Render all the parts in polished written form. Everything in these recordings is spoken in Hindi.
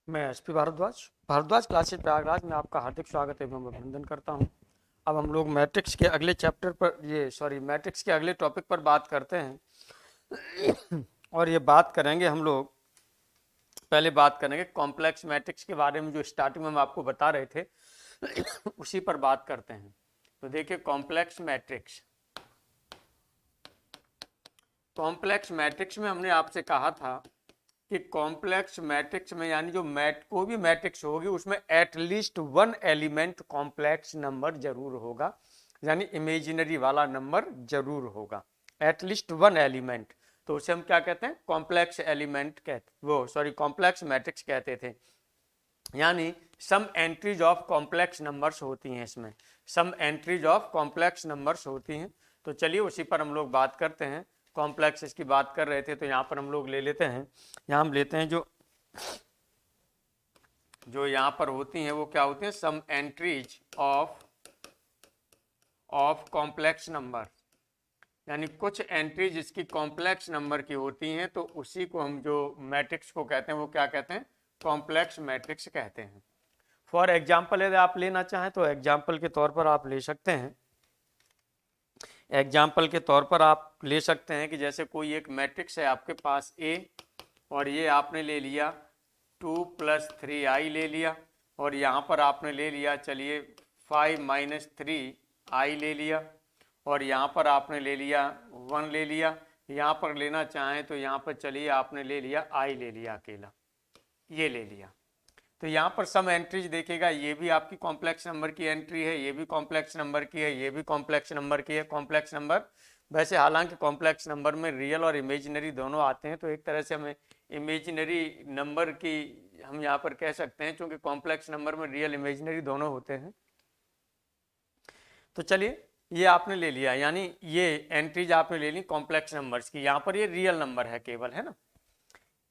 मैं एसपी भारद्वाज क्लासेस प्रयागराज में आपका हार्दिक स्वागत एवं अभिनंदन करता हूं। अब हम लोग मैट्रिक्स के अगले चैप्टर पर मैट्रिक्स के अगले टॉपिक पर बात करते हैं और ये बात करेंगे हम लोग। पहले बात करेंगे कॉम्प्लेक्स मैट्रिक्स के बारे में, जो स्टार्टिंग में हम आपको बता रहे थे उसी पर बात करते हैं। तो देखिए कॉम्प्लेक्स मैट्रिक्स में हमने आपसे कहा था कि कॉम्प्लेक्स मैट्रिक्स में यानी जो कोई भी मैट्रिक्स होगी उसमें at least one element complex number जरूर होगा, यानी इमेजिनरी वाला नंबर जरूर होगा, एटलीस्ट वन एलिमेंट। तो उसे हम क्या कहते हैं? कॉम्प्लेक्स एलिमेंट कहते, कॉम्प्लेक्स मैट्रिक्स कहते थे। यानी सम एंट्रीज ऑफ कॉम्प्लेक्स नंबर्स होती हैं, इसमें सम एंट्रीज ऑफ कॉम्प्लेक्स नंबर्स होती हैं। तो चलिए उसी पर हम लोग बात करते हैं। कॉम्प्लेक्स इसकी बात कर रहे थे तो यहाँ पर हम लोग ले लेते हैं, यहाँ हम लेते हैं जो जो यहाँ पर होती हैं वो क्या होती हैं? सम एंट्रीज ऑफ कॉम्प्लेक्स नंबर, यानी कुछ एंट्रीज इसकी कॉम्प्लेक्स नंबर की होती हैं, तो उसी को हम जो मैट्रिक्स को कहते हैं वो क्या कहते हैं? कॉम्प्लेक्स मैट्रिक्स कहते हैं। फॉर एग्जाम्पल यदि आप लेना चाहें तो एग्जाम्पल के तौर पर आप ले सकते हैं। एग्जाम्पल के तौर पर आप ले सकते हैं कि जैसे कोई एक मैट्रिक्स है आपके पास ए, और ये आपने ले लिया 2 + 3i ले लिया, और यहाँ पर आपने ले लिया चलिए 5 - 3i ले लिया, और यहाँ पर आपने ले लिया 1 ले लिया। यहाँ पर लेना चाहें तो यहाँ पर चलिए आपने ले लिया i ले लिया, अकेला ये ले लिया। तो यहाँ पर सम एंट्रीज देखेगा, ये भी आपकी कॉम्प्लेक्स नंबर की एंट्री है, ये भी कॉम्प्लेक्स नंबर की है, ये भी कॉम्प्लेक्स नंबर की है। कॉम्प्लेक्स नंबर वैसे हालांकि कॉम्प्लेक्स नंबर में रियल और इमेजिनरी दोनों आते हैं, तो एक तरह से हमें इमेजिनरी नंबर की हम यहाँ पर कह सकते हैं, क्योंकि कॉम्प्लेक्स नंबर में रियल इमेजिनरी दोनों होते हैं। तो चलिए ये आपने ले लिया, यानी ये एंट्रीज आपने ले ली कॉम्प्लेक्स नंबर्स की। यहाँ पर ये रियल नंबर है केवल, है ना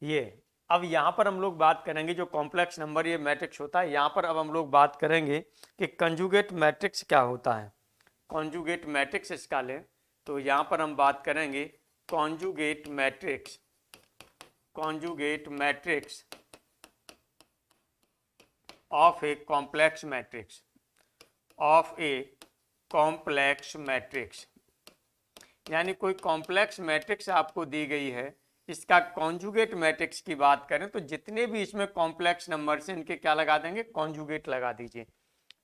ये। अब यहाँ पर हम लोग बात करेंगे जो कॉम्प्लेक्स नंबर ये मैट्रिक्स होता है, यहाँ पर अब हम लोग बात करेंगे कि कंजुगेट मैट्रिक्स क्या होता है। कॉन्जुगेट मैट्रिक्स इसका लें तो यहाँ पर हम बात करेंगे conjugate matrix of a complex matrix. यानी कोई कॉम्प्लेक्स मैट्रिक्स आपको दी गई है, इसका कॉन्जुगेट मैट्रिक्स की बात करें तो जितने भी इसमें कॉम्प्लेक्स नंबर्स हैं इनके क्या लगा देंगे? कॉन्जुगेट लगा दीजिए।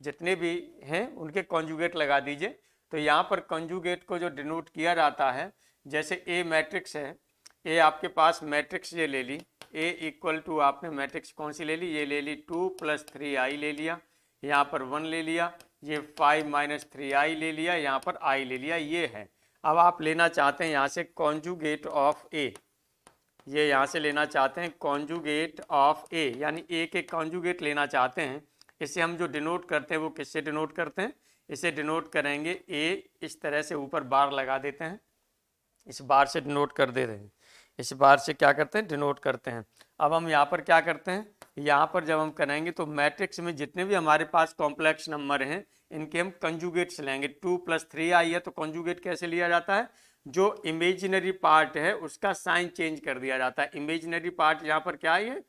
जितने भी हैं उनके कॉन्जुगेट लगा दीजिए। तो यहाँ पर कॉन्जुगेट को जो डिनोट किया जाता है, जैसे ए मैट्रिक्स है, ए आपके पास मैट्रिक्स ये ले ली, ए इक्वल टू आपने मैट्रिक्स कौन सी ले ली? ये ले ली 2 + 3i ले लिया, यहाँ पर 1 ले लिया, ये 5 - 3i ले लिया, यहाँ पर i ले लिया, ये है। अब आप लेना चाहते हैं यहाँ से कॉन्जुगेट ऑफ ए, ये यहाँ से लेना चाहते हैं कॉन्जुगेट ऑफ ए, यानी ए के कॉन्जुगेट लेना चाहते हैं। इसे हम जो डिनोट करते हैं वो किससे डिनोट करते हैं? इसे डिनोट करेंगे ए, इस तरह से ऊपर बार लगा देते हैं, इस बार से डिनोट कर दे रहे हैं, इस बार से क्या करते हैं? डिनोट करते हैं। अब हम यहाँ पर क्या करते हैं? यहाँ पर जब हम करेंगे तो मैट्रिक्स में जितने भी हमारे पास कॉम्प्लेक्स नंबर हैं इनके हम कंजुगेट्स लेंगे। 2 + 3i है तो कंजुगेट कैसे लिया जाता है? जो इमेजिनरी पार्ट है उसका साइन चेंज कर दिया जाता है। इमेजिनरी पार्ट यहाँ पर क्या है?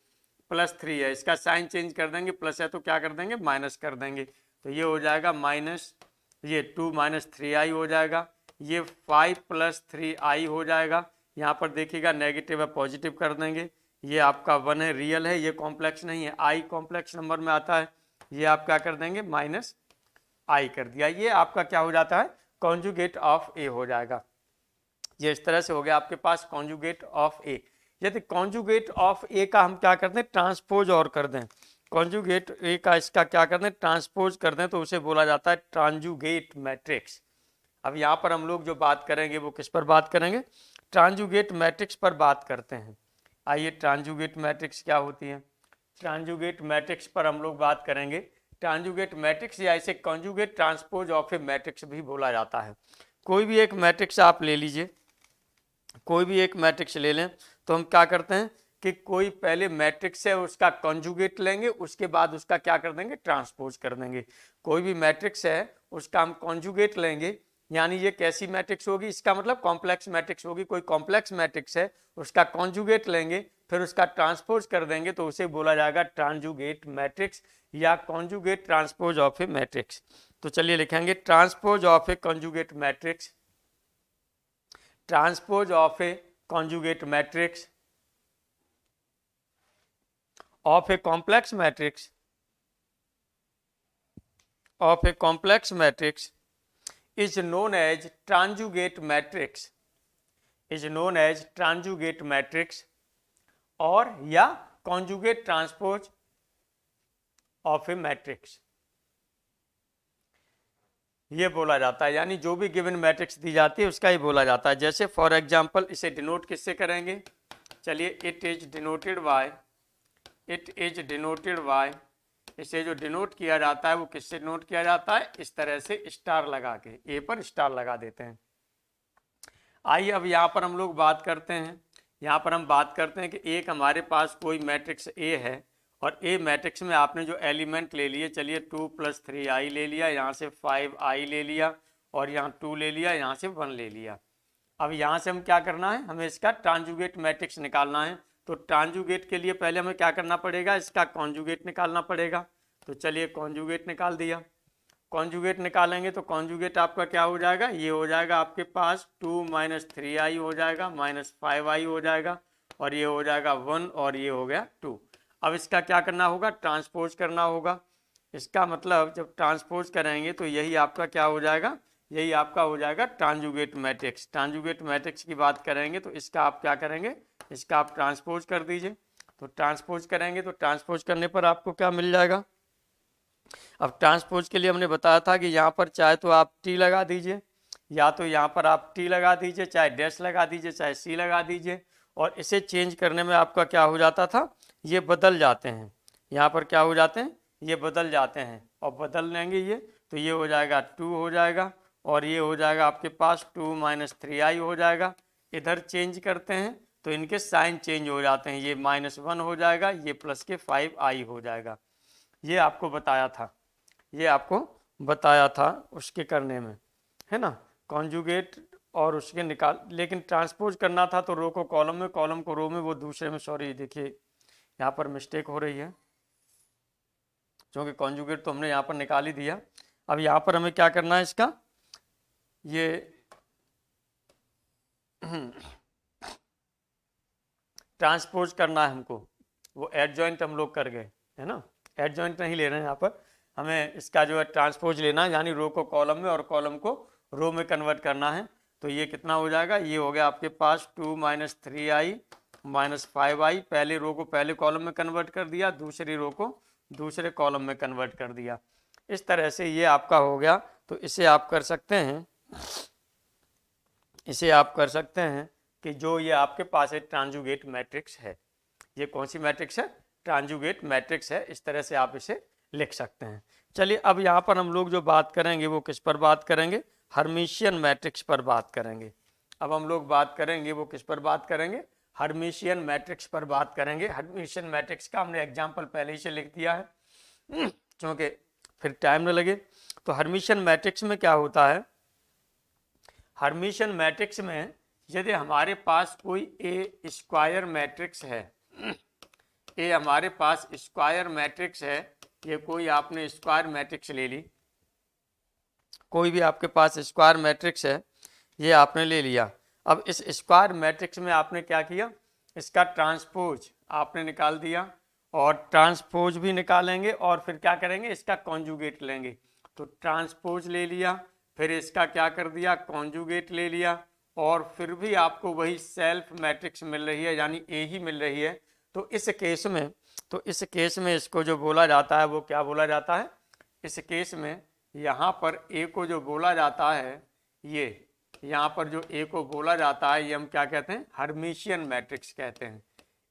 +3 है, इसका साइन चेंज कर देंगे, प्लस है तो क्या कर देंगे? माइनस कर देंगे। तो ये हो जाएगा माइनस, ये 2 - 3i हो जाएगा, ये 5 + 3i हो जाएगा। यहाँ पर देखिएगा नेगेटिव है, पॉजिटिव कर देंगे। ये आपका 1 है, रियल है, ये कॉम्प्लेक्स नहीं है, i कॉम्प्लेक्स नंबर में आता है। ये आप क्या कर देंगे? -i कर दिया। ये आपका क्या हो जाता है? कॉन्जुगेट ऑफ ए हो जाएगा। ये इस तरह से हो गया आपके पास कॉन्जुगेट ऑफ ए। यदि कॉन्जुगेट ऑफ ए का हम क्या करते हैं? ट्रांसपोज और कर दें, कॉन्जुगेट ए का इसका क्या कर दें? ट्रांसपोज कर दें, तो उसे बोला जाता है ट्रांजुगेट मैट्रिक्स। अब यहाँ पर हम लोग जो बात करेंगे वो किस पर बात करेंगे? ट्रांजुगेट मैट्रिक्स पर बात करते हैं। आइए ट्रांजुगेट मैट्रिक्स क्या होती है? ट्रांजुगेट मैट्रिक्स पर हम लोग बात करेंगे। ट्रांजुगेट मैट्रिक्स या इसे conjugate transpose of A matrix भी बोला जाता है। कोई भी एक मैट्रिक्स आप ले लीजिए, कोई भी एक मैट्रिक्स ले लें तो हम क्या करते हैं कि कोई पहले मैट्रिक्स है उसका कॉन्जुगेट लेंगे, उसके बाद उसका क्या कर देंगे? ट्रांसपोज कर देंगे। कोई भी मैट्रिक्स है उसका हम कॉन्जुगेट लेंगे, यानी ये कैसी मैट्रिक्स होगी? इसका मतलब कॉम्प्लेक्स मैट्रिक्स होगी। कोई कॉम्प्लेक्स मैट्रिक्स है उसका कॉन्जुगेट लेंगे, फिर उसका ट्रांसपोज कर देंगे तो उसे बोला जाएगा ट्रांजुगेट मैट्रिक्स या conjugate transpose of A matrix. तो चलिए लिखेंगे transpose of A conjugate matrix, transpose of A conjugate matrix of a complex matrix is known as conjugate matrix, और या conjugate transpose of a matrix ये बोला जाता है। यानी जो भी गिवन मैट्रिक्स दी जाती है उसका ही बोला जाता है। जैसे फॉर एग्जांपल इसे डिनोट किससे करेंगे, चलिए इट इज डिनोटेड बाय, इसे जो डिनोट किया जाता है वो किससे डिनोट किया जाता है, इस तरह से स्टार लगा के, ए पर स्टार लगा देते हैं। आइए अब यहाँ पर हम लोग बात करते हैं, यहाँ पर हम बात करते हैं कि एक हमारे पास कोई मैट्रिक्स ए है और ए मैट्रिक्स में आपने जो एलिमेंट ले लिए, चलिए 2 + 3i ले लिया, यहाँ से 5i ले लिया और यहाँ 2 ले लिया, यहाँ से 1 ले लिया। अब यहाँ से हम क्या करना है, हमें इसका ट्रांजुगेट मैट्रिक्स निकालना है। तो ट्रांजुगेट के लिए पहले हमें क्या करना पड़ेगा, इसका कॉन्जुगेट निकालना पड़ेगा। तो चलिए कॉन्जुगेट निकाल दिया। कॉन्जुगेट निकालेंगे तो कॉन्जुगेट आपका क्या हो जाएगा, ये हो जाएगा आपके पास 2 - 3i हो जाएगा, -5i हो जाएगा और ये हो जाएगा 1 और ये हो गया 2। अब इसका क्या करना होगा, ट्रांसपोज करना होगा। इसका मतलब जब ट्रांसपोज करेंगे तो यही आपका क्या हो जाएगा, यही आपका हो जाएगा ट्रांजुगेट मैट्रिक्स। ट्रांजुगेट मैट्रिक्स की बात करेंगे तो इसका आप क्या करेंगे, इसका आप ट्रांसपोज कर दीजिए। तो ट्रांसपोज करेंगे तो ट्रांसपोज करने पर आपको क्या मिल जाएगा। अब ट्रांसपोज के लिए हमने बताया था कि यहाँ पर चाहे तो आप टी लगा दीजिए, या तो यहाँ पर आप टी लगा दीजिए, चाहे डैश लगा दीजिए, चाहे सी लगा दीजिए, और इसे चेंज करने में आपका क्या हो जाता था, ये बदल जाते हैं। यहाँ पर क्या हो जाते हैं, ये बदल जाते हैं और बदल लेंगे ये, तो ये हो जाएगा 2 हो जाएगा और ये हो जाएगा आपके पास 2 - 3i हो जाएगा। इधर चेंज करते हैं तो इनके साइन चेंज हो जाते हैं, ये -1 हो जाएगा, ये प्लस के 5i हो जाएगा। ये आपको बताया था, ये आपको बताया था उसके करने में, है ना, कॉन्जुगेट और उसके निकाल। लेकिन ट्रांसपोज करना था तो रो को कॉलम में, कॉलम को रो में, वो दूसरे में, सॉरी देखिए यहाँ पर मिस्टेक हो रही है, क्योंकि कॉन्जुगेट तो हमने यहाँ पर निकाल ही दिया। अब यहाँ पर हमें क्या करना है, इसका ये ट्रांसपोज करना है हमको, वो एडजॉइंट हम लोग कर गए, है ना, एडजॉइंट नहीं ले रहे हैं यहाँ पर, हमें इसका जो है ट्रांसपोज लेना है, यानी रो को कॉलम में और कॉलम को रो में कन्वर्ट करना है। तो ये कितना हो जाएगा, ये हो गया आपके पास 2 - 3i -5i, पहले रो को पहले कॉलम में कन्वर्ट कर दिया, दूसरी रो को दूसरे कॉलम में कन्वर्ट कर दिया। इस तरह से ये आपका हो गया। तो इसे आप कर सकते हैं, इसे आप कर सकते हैं कि जो ये आपके पास एक ट्रांजुगेट मैट्रिक्स है, ये कौन सी मैट्रिक्स है, ट्रांजुगेट मैट्रिक्स है। इस तरह से आप इसे लिख सकते हैं। चलिए अब यहाँ पर हम लोग जो बात करेंगे वो किस पर बात करेंगे, हर्मिशियन मैट्रिक्स पर बात करेंगे। अब हम लोग बात करेंगे वो किस पर बात करेंगे, हर्मिशियन मैट्रिक्स पर बात करेंगे। हर्मिशियन मैट्रिक्स का हमने एग्जाम्पल पहले ही से लिख दिया है, क्योंकि फिर टाइम न लगे। तो हर्मिशियन मैट्रिक्स में क्या होता है, हर्मिशियन मैट्रिक्स में यदि हमारे पास कोई ए स्क्वायर मैट्रिक्स है, ए हमारे पास स्क्वायर मैट्रिक्स है, ये कोई आपने स्क्वायर मैट्रिक्स ले ली, कोई भी आपके पास स्क्वायर मैट्रिक्स है, ये आपने ले लिया। अब इस स्क्वायर मैट्रिक्स में आपने क्या किया, इसका ट्रांसपोज आपने निकाल दिया, और ट्रांसपोज भी निकालेंगे और फिर क्या करेंगे, इसका कॉन्जुगेट लेंगे। तो ट्रांसपोज ले लिया, फिर इसका क्या कर दिया, कॉन्जुगेट ले लिया, और फिर भी आपको वही सेल्फ मैट्रिक्स मिल रही है, यानी ए ही मिल रही है। तो इस केस में इसको जो बोला जाता है वो क्या बोला जाता है, इस केस में यहाँ पर ए को जो बोला जाता है, ये यहाँ पर जो ए को बोला जाता है, ये हम क्या कहते हैं, हर्मिशियन मैट्रिक्स कहते हैं।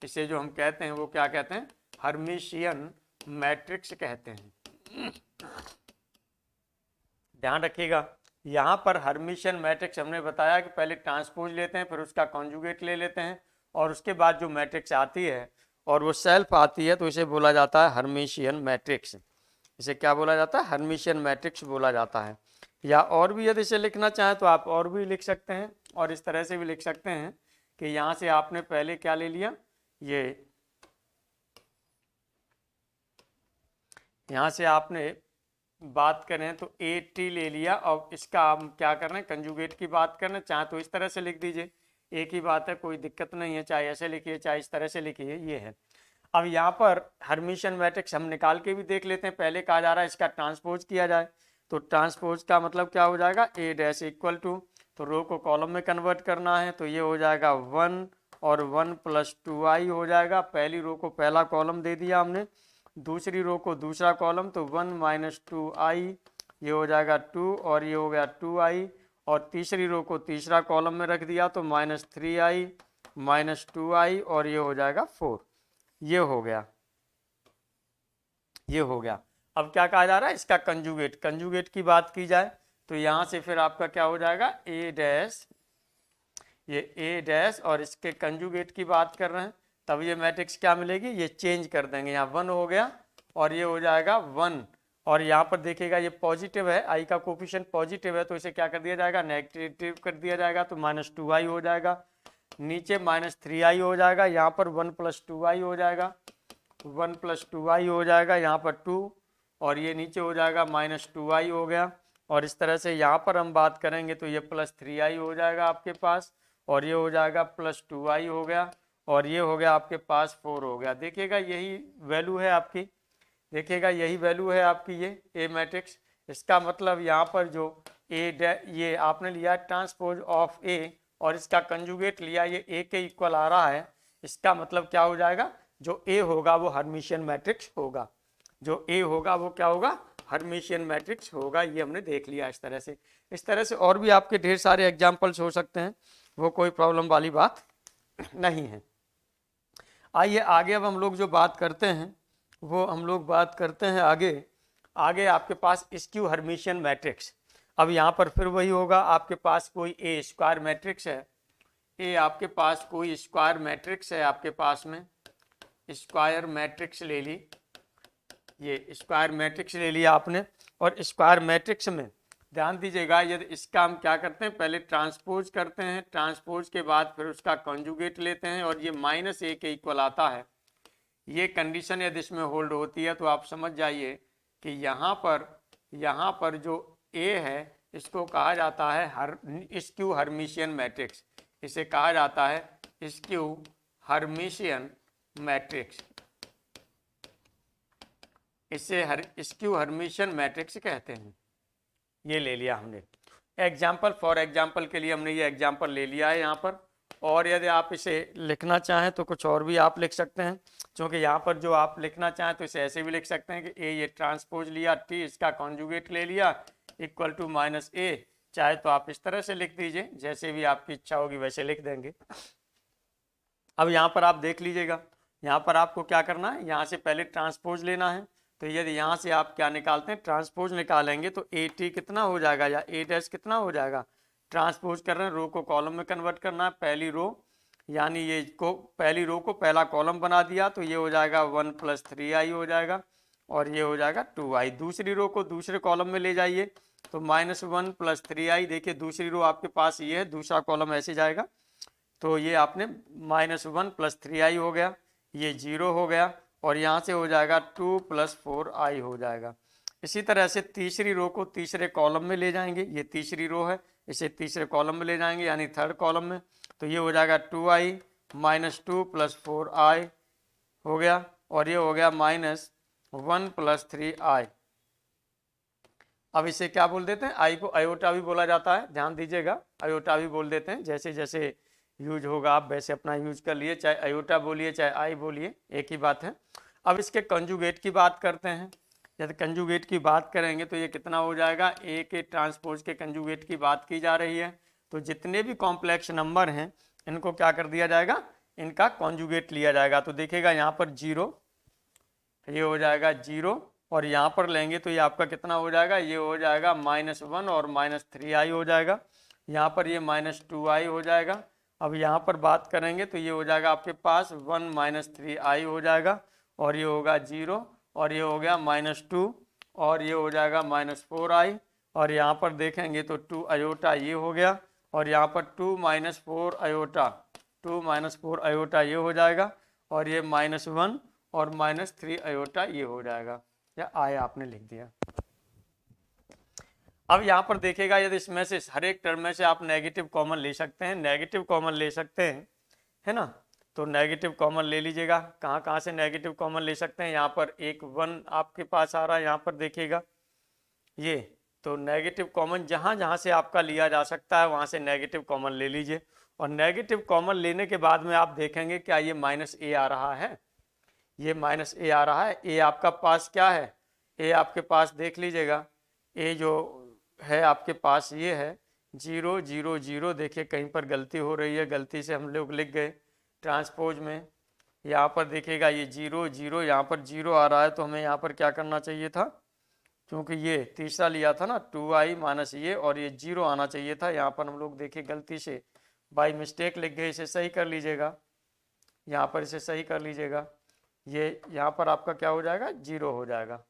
इसे जो हम कहते हैं वो क्या कहते हैं, हर्मिशियन मैट्रिक्स कहते हैं। ध्यान रखिएगा, यहाँ पर हर्मिशियन मैट्रिक्स हमने बताया कि पहले ट्रांसपोज लेते हैं, फिर उसका कॉन्जुगेट ले लेते हैं, और उसके बाद जो मैट्रिक्स आती है और वो सेल्फ आती है तो इसे बोला जाता है हर्मिशियन मैट्रिक्स। इसे क्या बोला जाता है, हर्मिशियन मैट्रिक्स बोला जाता है। या और भी यदि इसे लिखना चाहें तो आप और भी लिख सकते हैं, और इस तरह से भी लिख सकते हैं कि यहाँ से आपने पहले क्या ले लिया, ये यहाँ से आपने बात करें तो ए टी ले लिया और इसका हम क्या कर रहे हैं, कंजुगेट की बात कर रहे हैं। चाहे तो इस तरह से लिख दीजिए, एक ही बात है, कोई दिक्कत नहीं है, चाहे ऐसे लिखिए चाहे इस तरह से लिखिए, ये है। अब यहाँ पर हर्मिशियन मैट्रिक्स हम निकाल के भी देख लेते हैं। पहले कहा जा रहा है इसका ट्रांसपोज किया जाए, तो ट्रांसपोज का मतलब क्या हो जाएगा, ए डैश इक्वल टू, तो रो को कॉलम में कन्वर्ट करना है, तो ये हो जाएगा 1 और 1 प्लस 2i हो जाएगा। पहली रो को पहला कॉलम दे दिया हमने, दूसरी रो को दूसरा कॉलम, तो 1 माइनस 2i, ये हो जाएगा 2 और ये हो गया 2i, और तीसरी रो को तीसरा कॉलम में रख दिया तो माइनस 3i माइनस 2i और ये हो जाएगा 4। ये हो गया, ये हो गया। अब क्या कहा जा रहा है, इसका कंजुगेट, कंजुगेट की बात की जाए तो यहाँ से फिर आपका क्या हो जाएगा, ए डैश, ये ए डैश और इसके कंजुगेट की बात कर रहे हैं, तब ये मैट्रिक्स क्या मिलेगी, ये चेंज कर देंगे, यहाँ 1 हो गया और ये हो जाएगा 1, और यहाँ पर देखिएगा ये पॉजिटिव है, आई का कोफिशिएंट पॉजिटिव है, तो इसे क्या कर दिया जाएगा, नेगेटिव कर दिया जाएगा, तो माइनस 2i हो जाएगा, नीचे माइनस 3i हो जाएगा, यहाँ पर 1 प्लस 2i हो जाएगा, 1 प्लस 2i हो जाएगा, यहाँ पर 2 और ये नीचे हो जाएगा माइनस 2i हो गया, और इस तरह से यहाँ पर हम बात करेंगे तो ये प्लस 3i हो जाएगा आपके पास, और ये हो जाएगा प्लस 2i हो गया, और ये हो गया आपके पास 4 हो गया। देखिएगा यही वैल्यू है आपकी, देखिएगा यही वैल्यू है आपकी ये ए मैट्रिक्स। इसका मतलब यहाँ पर जो ये आपने लिया ट्रांसपोज ऑफ ए और इसका कंजुगेट लिया, ये ए के इक्वल आ रहा है, इसका मतलब क्या हो जाएगा, जो ए होगा वो हर्मिशियन मैट्रिक्स होगा, जो ए होगा वो क्या होगा, हर्मिशियन मैट्रिक्स होगा। ये हमने देख लिया इस तरह से। इस तरह से और भी आपके ढेर सारे एग्जाम्पल्स हो सकते हैं, वो कोई प्रॉब्लम वाली बात नहीं है। आइए आगे अब हम लोग जो बात करते हैं वो हम लोग बात करते हैं आगे आपके पास स्क्यू हर्मिशियन मैट्रिक्स। अब यहाँ पर फिर वही होगा, आपके पास कोई ए स्क्वायर मैट्रिक्स है, ए आपके पास कोई स्क्वायर मैट्रिक्स है, आपके पास में स्क्वायर मैट्रिक्स ले ली, ये स्क्वायर मैट्रिक्स ले लिया आपने, और स्क्वायर मैट्रिक्स में ध्यान दीजिएगा, यदि इसका हम क्या करते हैं, पहले ट्रांसपोज करते हैं, ट्रांसपोज के बाद फिर उसका कॉन्जुगेट लेते हैं और ये माइनस ए के इक्वल आता है। ये कंडीशन यदि इसमें होल्ड होती है तो आप समझ जाइए कि यहाँ पर जो ए है इसको कहा जाता है स्क्यू हर्मिशियन मैट्रिक्स, इसे कहा जाता है स्क्यू हर्मिशियन मैट्रिक्स, इसे स्क्यू हर्मिशियन मैट्रिक्स कहते हैं। ये ले लिया हमने एग्जाम्पल, फॉर एग्जाम्पल के लिए हमने ये एग्जाम्पल ले लिया है यहाँ पर। और यदि आप इसे लिखना चाहें तो कुछ और भी आप लिख सकते हैं, क्योंकि यहाँ पर जो आप लिखना चाहें तो इसे ऐसे भी लिख सकते हैं कि ए ये ट्रांसपोज लिया, टी इसका कॉन्जुगेट ले लिया इक्वल टू माइनस ए, चाहे तो आप इस तरह से लिख दीजिए, जैसे भी आपकी इच्छा होगी वैसे लिख देंगे। अब यहाँ पर आप देख लीजिएगा, यहाँ पर आपको क्या करना है, यहाँ से पहले ट्रांसपोज लेना है, तो यदि यहाँ से आप क्या निकालते हैं, ट्रांसपोज निकालेंगे तो ए टी कितना हो जाएगा या ए डैश कितना हो जाएगा, ट्रांसपोज कर रहे हैं, रो को कॉलम में कन्वर्ट करना है, पहली रो यानी ये को पहली रो को पहला कॉलम बना दिया तो ये हो जाएगा 1 प्लस 3i हो जाएगा और ये हो जाएगा 2i। दूसरी रो को दूसरे कॉलम में ले जाइए तो माइनस 1 प्लस 3i, देखिए दूसरी रो आपके पास ये है, दूसरा कॉलम ऐसे जाएगा, तो ये आपने माइनस 1 प्लस 3i हो गया, ये 0 हो गया, और यहाँ से हो जाएगा 2 प्लस 4i हो जाएगा। इसी तरह से तीसरी रो को तीसरे कॉलम में ले जाएंगे, ये तीसरी रो है, इसे तीसरे कॉलम में ले जाएंगे यानी थर्ड कॉलम में, तो ये हो जाएगा 2i माइनस 2 प्लस 4i हो गया, और ये हो गया माइनस 1 प्लस 3i। अब इसे क्या बोल देते हैं, आई को आयोटा भी बोला जाता है, ध्यान दीजिएगा, आयोटा भी बोल देते हैं, जैसे जैसे यूज होगा आप वैसे अपना यूज कर लिए, चाहे आयोटा बोलिए चाहे आई बोलिए, एक ही बात है। अब इसके कंजुगेट की बात करते हैं, यदि कंजुगेट की बात करेंगे तो ये कितना हो जाएगा, ए के ट्रांसपोज के कंजुगेट की बात की जा रही है, तो जितने भी कॉम्प्लेक्स नंबर हैं इनको क्या कर दिया जाएगा, इनका कॉन्जुगेट लिया जाएगा। तो देखिएगा यहाँ पर 0, ये हो जाएगा 0, और यहाँ पर लेंगे तो ये आपका कितना हो जाएगा, ये हो जाएगा माइनस 1 और माइनस 3i हो जाएगा, यहाँ पर ये माइनस 2i हो जाएगा। अब यहाँ पर बात करेंगे तो ये हो जाएगा आपके पास 1 माइनस 3i हो जाएगा, और ये होगा 0, और ये हो गया माइनस 2, और ये हो जाएगा माइनस 4i, और यहाँ पर देखेंगे तो 2 आयोटा ये हो गया, और यहाँ पर 2 माइनस 4 आयोटा, 2 माइनस 4 आयोटा ये हो जाएगा, और ये -1 और -3 अयोटा ये हो जाएगा, या आय आपने लिख दिया। अब यहाँ पर देखिएगा यदि इसमें से हर एक टर्म में से आप नेगेटिव कॉमन ले सकते हैं, नेगेटिव कॉमन ले सकते हैं, है ना। तो नेगेटिव कॉमन ले लीजिएगा। कहाँ कहाँ से नेगेटिव कॉमन ले सकते हैं, यहाँ पर एक 1 आपके पास आ रहा है, यहाँ पर देखिएगा ये। तो नेगेटिव कॉमन जहाँ जहाँ से आपका लिया जा सकता है वहाँ से नेगेटिव कॉमन ले लीजिए। और नेगेटिव कॉमन लेने के बाद में आप देखेंगे क्या ये -a आ रहा है, ये -a आ रहा है। a आपका पास क्या है, a आपके पास देख लीजिएगा, a जो है आपके पास ये है 0 0 0। देखिए कहीं पर गलती हो रही है, गलती से हम लोग लिख गए ट्रांसपोज में। यहाँ पर देखिएगा ये 0 0, यहाँ पर 0 आ रहा है, तो हमें यहाँ पर क्या करना चाहिए था, क्योंकि ये तीसरा लिया था ना 2i माइनस ये, और ये 0 आना चाहिए था। यहाँ पर हम लोग देखिए गलती से बाई मिस्टेक लिख गए, इसे सही कर लीजिएगा, यहाँ पर इसे सही कर लीजिएगा। ये यहाँ पर आपका क्या हो जाएगा, 0 हो जाएगा।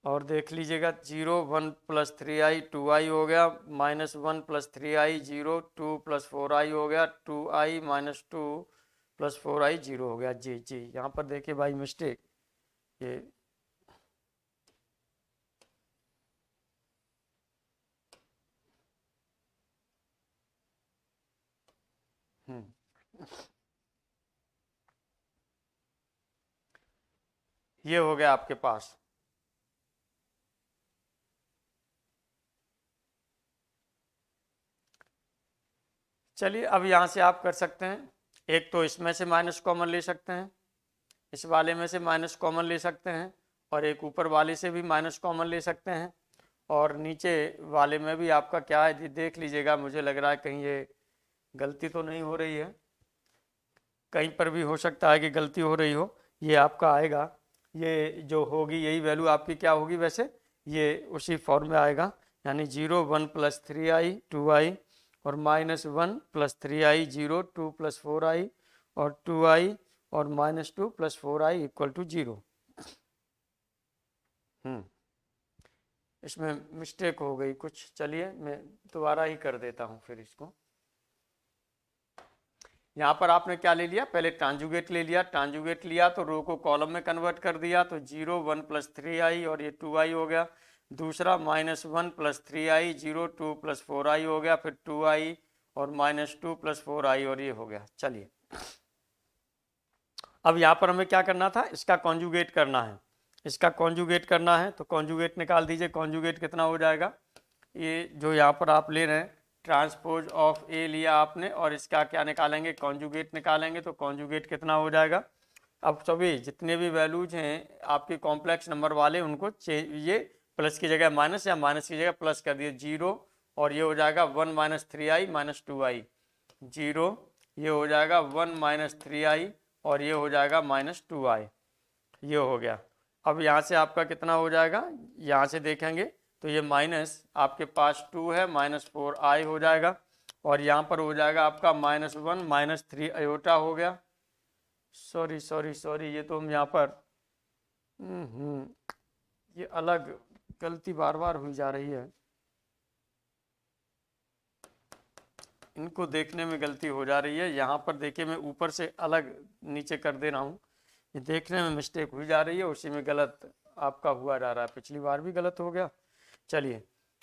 और देख लीजिएगा 0 1 + 3i 2i हो गया, -1 + 3i 0, 2 + 4i हो गया, 2i - 2 + 4i 0 हो गया। जी जी, यहाँ पर देखिए भाई मिस्टेक ये ये हो गया आपके पास। चलिए अब यहाँ से आप कर सकते हैं, एक तो इसमें से माइनस कॉमन ले सकते हैं, इस वाले में से माइनस कॉमन ले सकते हैं, और एक ऊपर वाले से भी माइनस कॉमन ले सकते हैं, और नीचे वाले में भी आपका क्या है देख लीजिएगा। मुझे लग रहा है कहीं ये गलती तो नहीं हो रही है, कहीं पर भी हो सकता है कि गलती हो रही हो। ये आपका आएगा, ये जो होगी यही वैल्यू आपकी क्या होगी वैसे, ये उसी फॉर्म में आएगा, यानी 0 1 + 3i 2i, और -1 + 3i 0, 2 + 4i और 2i, और -2 + 4i = 0। इसमें मिस्टेक हो गई कुछ, चलिए मैं दोबारा ही कर देता हूँ फिर इसको। यहाँ पर आपने क्या ले लिया, पहले ट्रांजुगेट ले लिया, ट्रांजुगेट लिया तो रो को कॉलम में कन्वर्ट कर दिया, तो 0 1 + 3i और ये 2i हो गया। दूसरा -1 + 3i 0, 2 + 4i हो गया, फिर 2i और -2 + 4i और ये हो गया। चलिए अब यहाँ पर हमें क्या करना था, इसका कॉन्जुगेट करना है, इसका कॉन्जुगेट करना है। तो कॉन्जुगेट निकाल दीजिए, कॉन्जुगेट कितना हो जाएगा, ये जो यहाँ पर आप ले रहे हैं ट्रांसपोज ऑफ ए लिया आपने, और इसका क्या निकालेंगे, कॉन्जुगेट निकालेंगे। तो कॉन्जुगेट कितना हो जाएगा, अब सभी जितने भी वैल्यूज हैं आपके कॉम्प्लेक्स नंबर वाले उनको ये प्लस की जगह माइनस या माइनस की जगह प्लस कर दिए, 0, और ये हो जाएगा 1 - 3i - 2i 0, ये हो जाएगा 1 - 3i और ये हो जाएगा -2i, ये हो गया। अब यहाँ से आपका कितना हो जाएगा, यहाँ से देखेंगे तो ये माइनस आपके पास 2 है, -4i हो जाएगा, और यहाँ पर हो जाएगा आपका -1 - 3 अयोटा हो गया। सॉरी सॉरी सॉरी, ये तो हम यहाँ पर ये अलग गलती बार बार हुई जा रही है, इनको देखने में गलती हो जा रही है। यहाँ पर देखिए मैं ऊपर से अलग नीचे कर दे रहा हूँ, ये देखने में मिस्टेक हुई जा रही है, उसी में गलत आपका हुआ जा रहा है, पिछली बार भी गलत हो गया। चलिए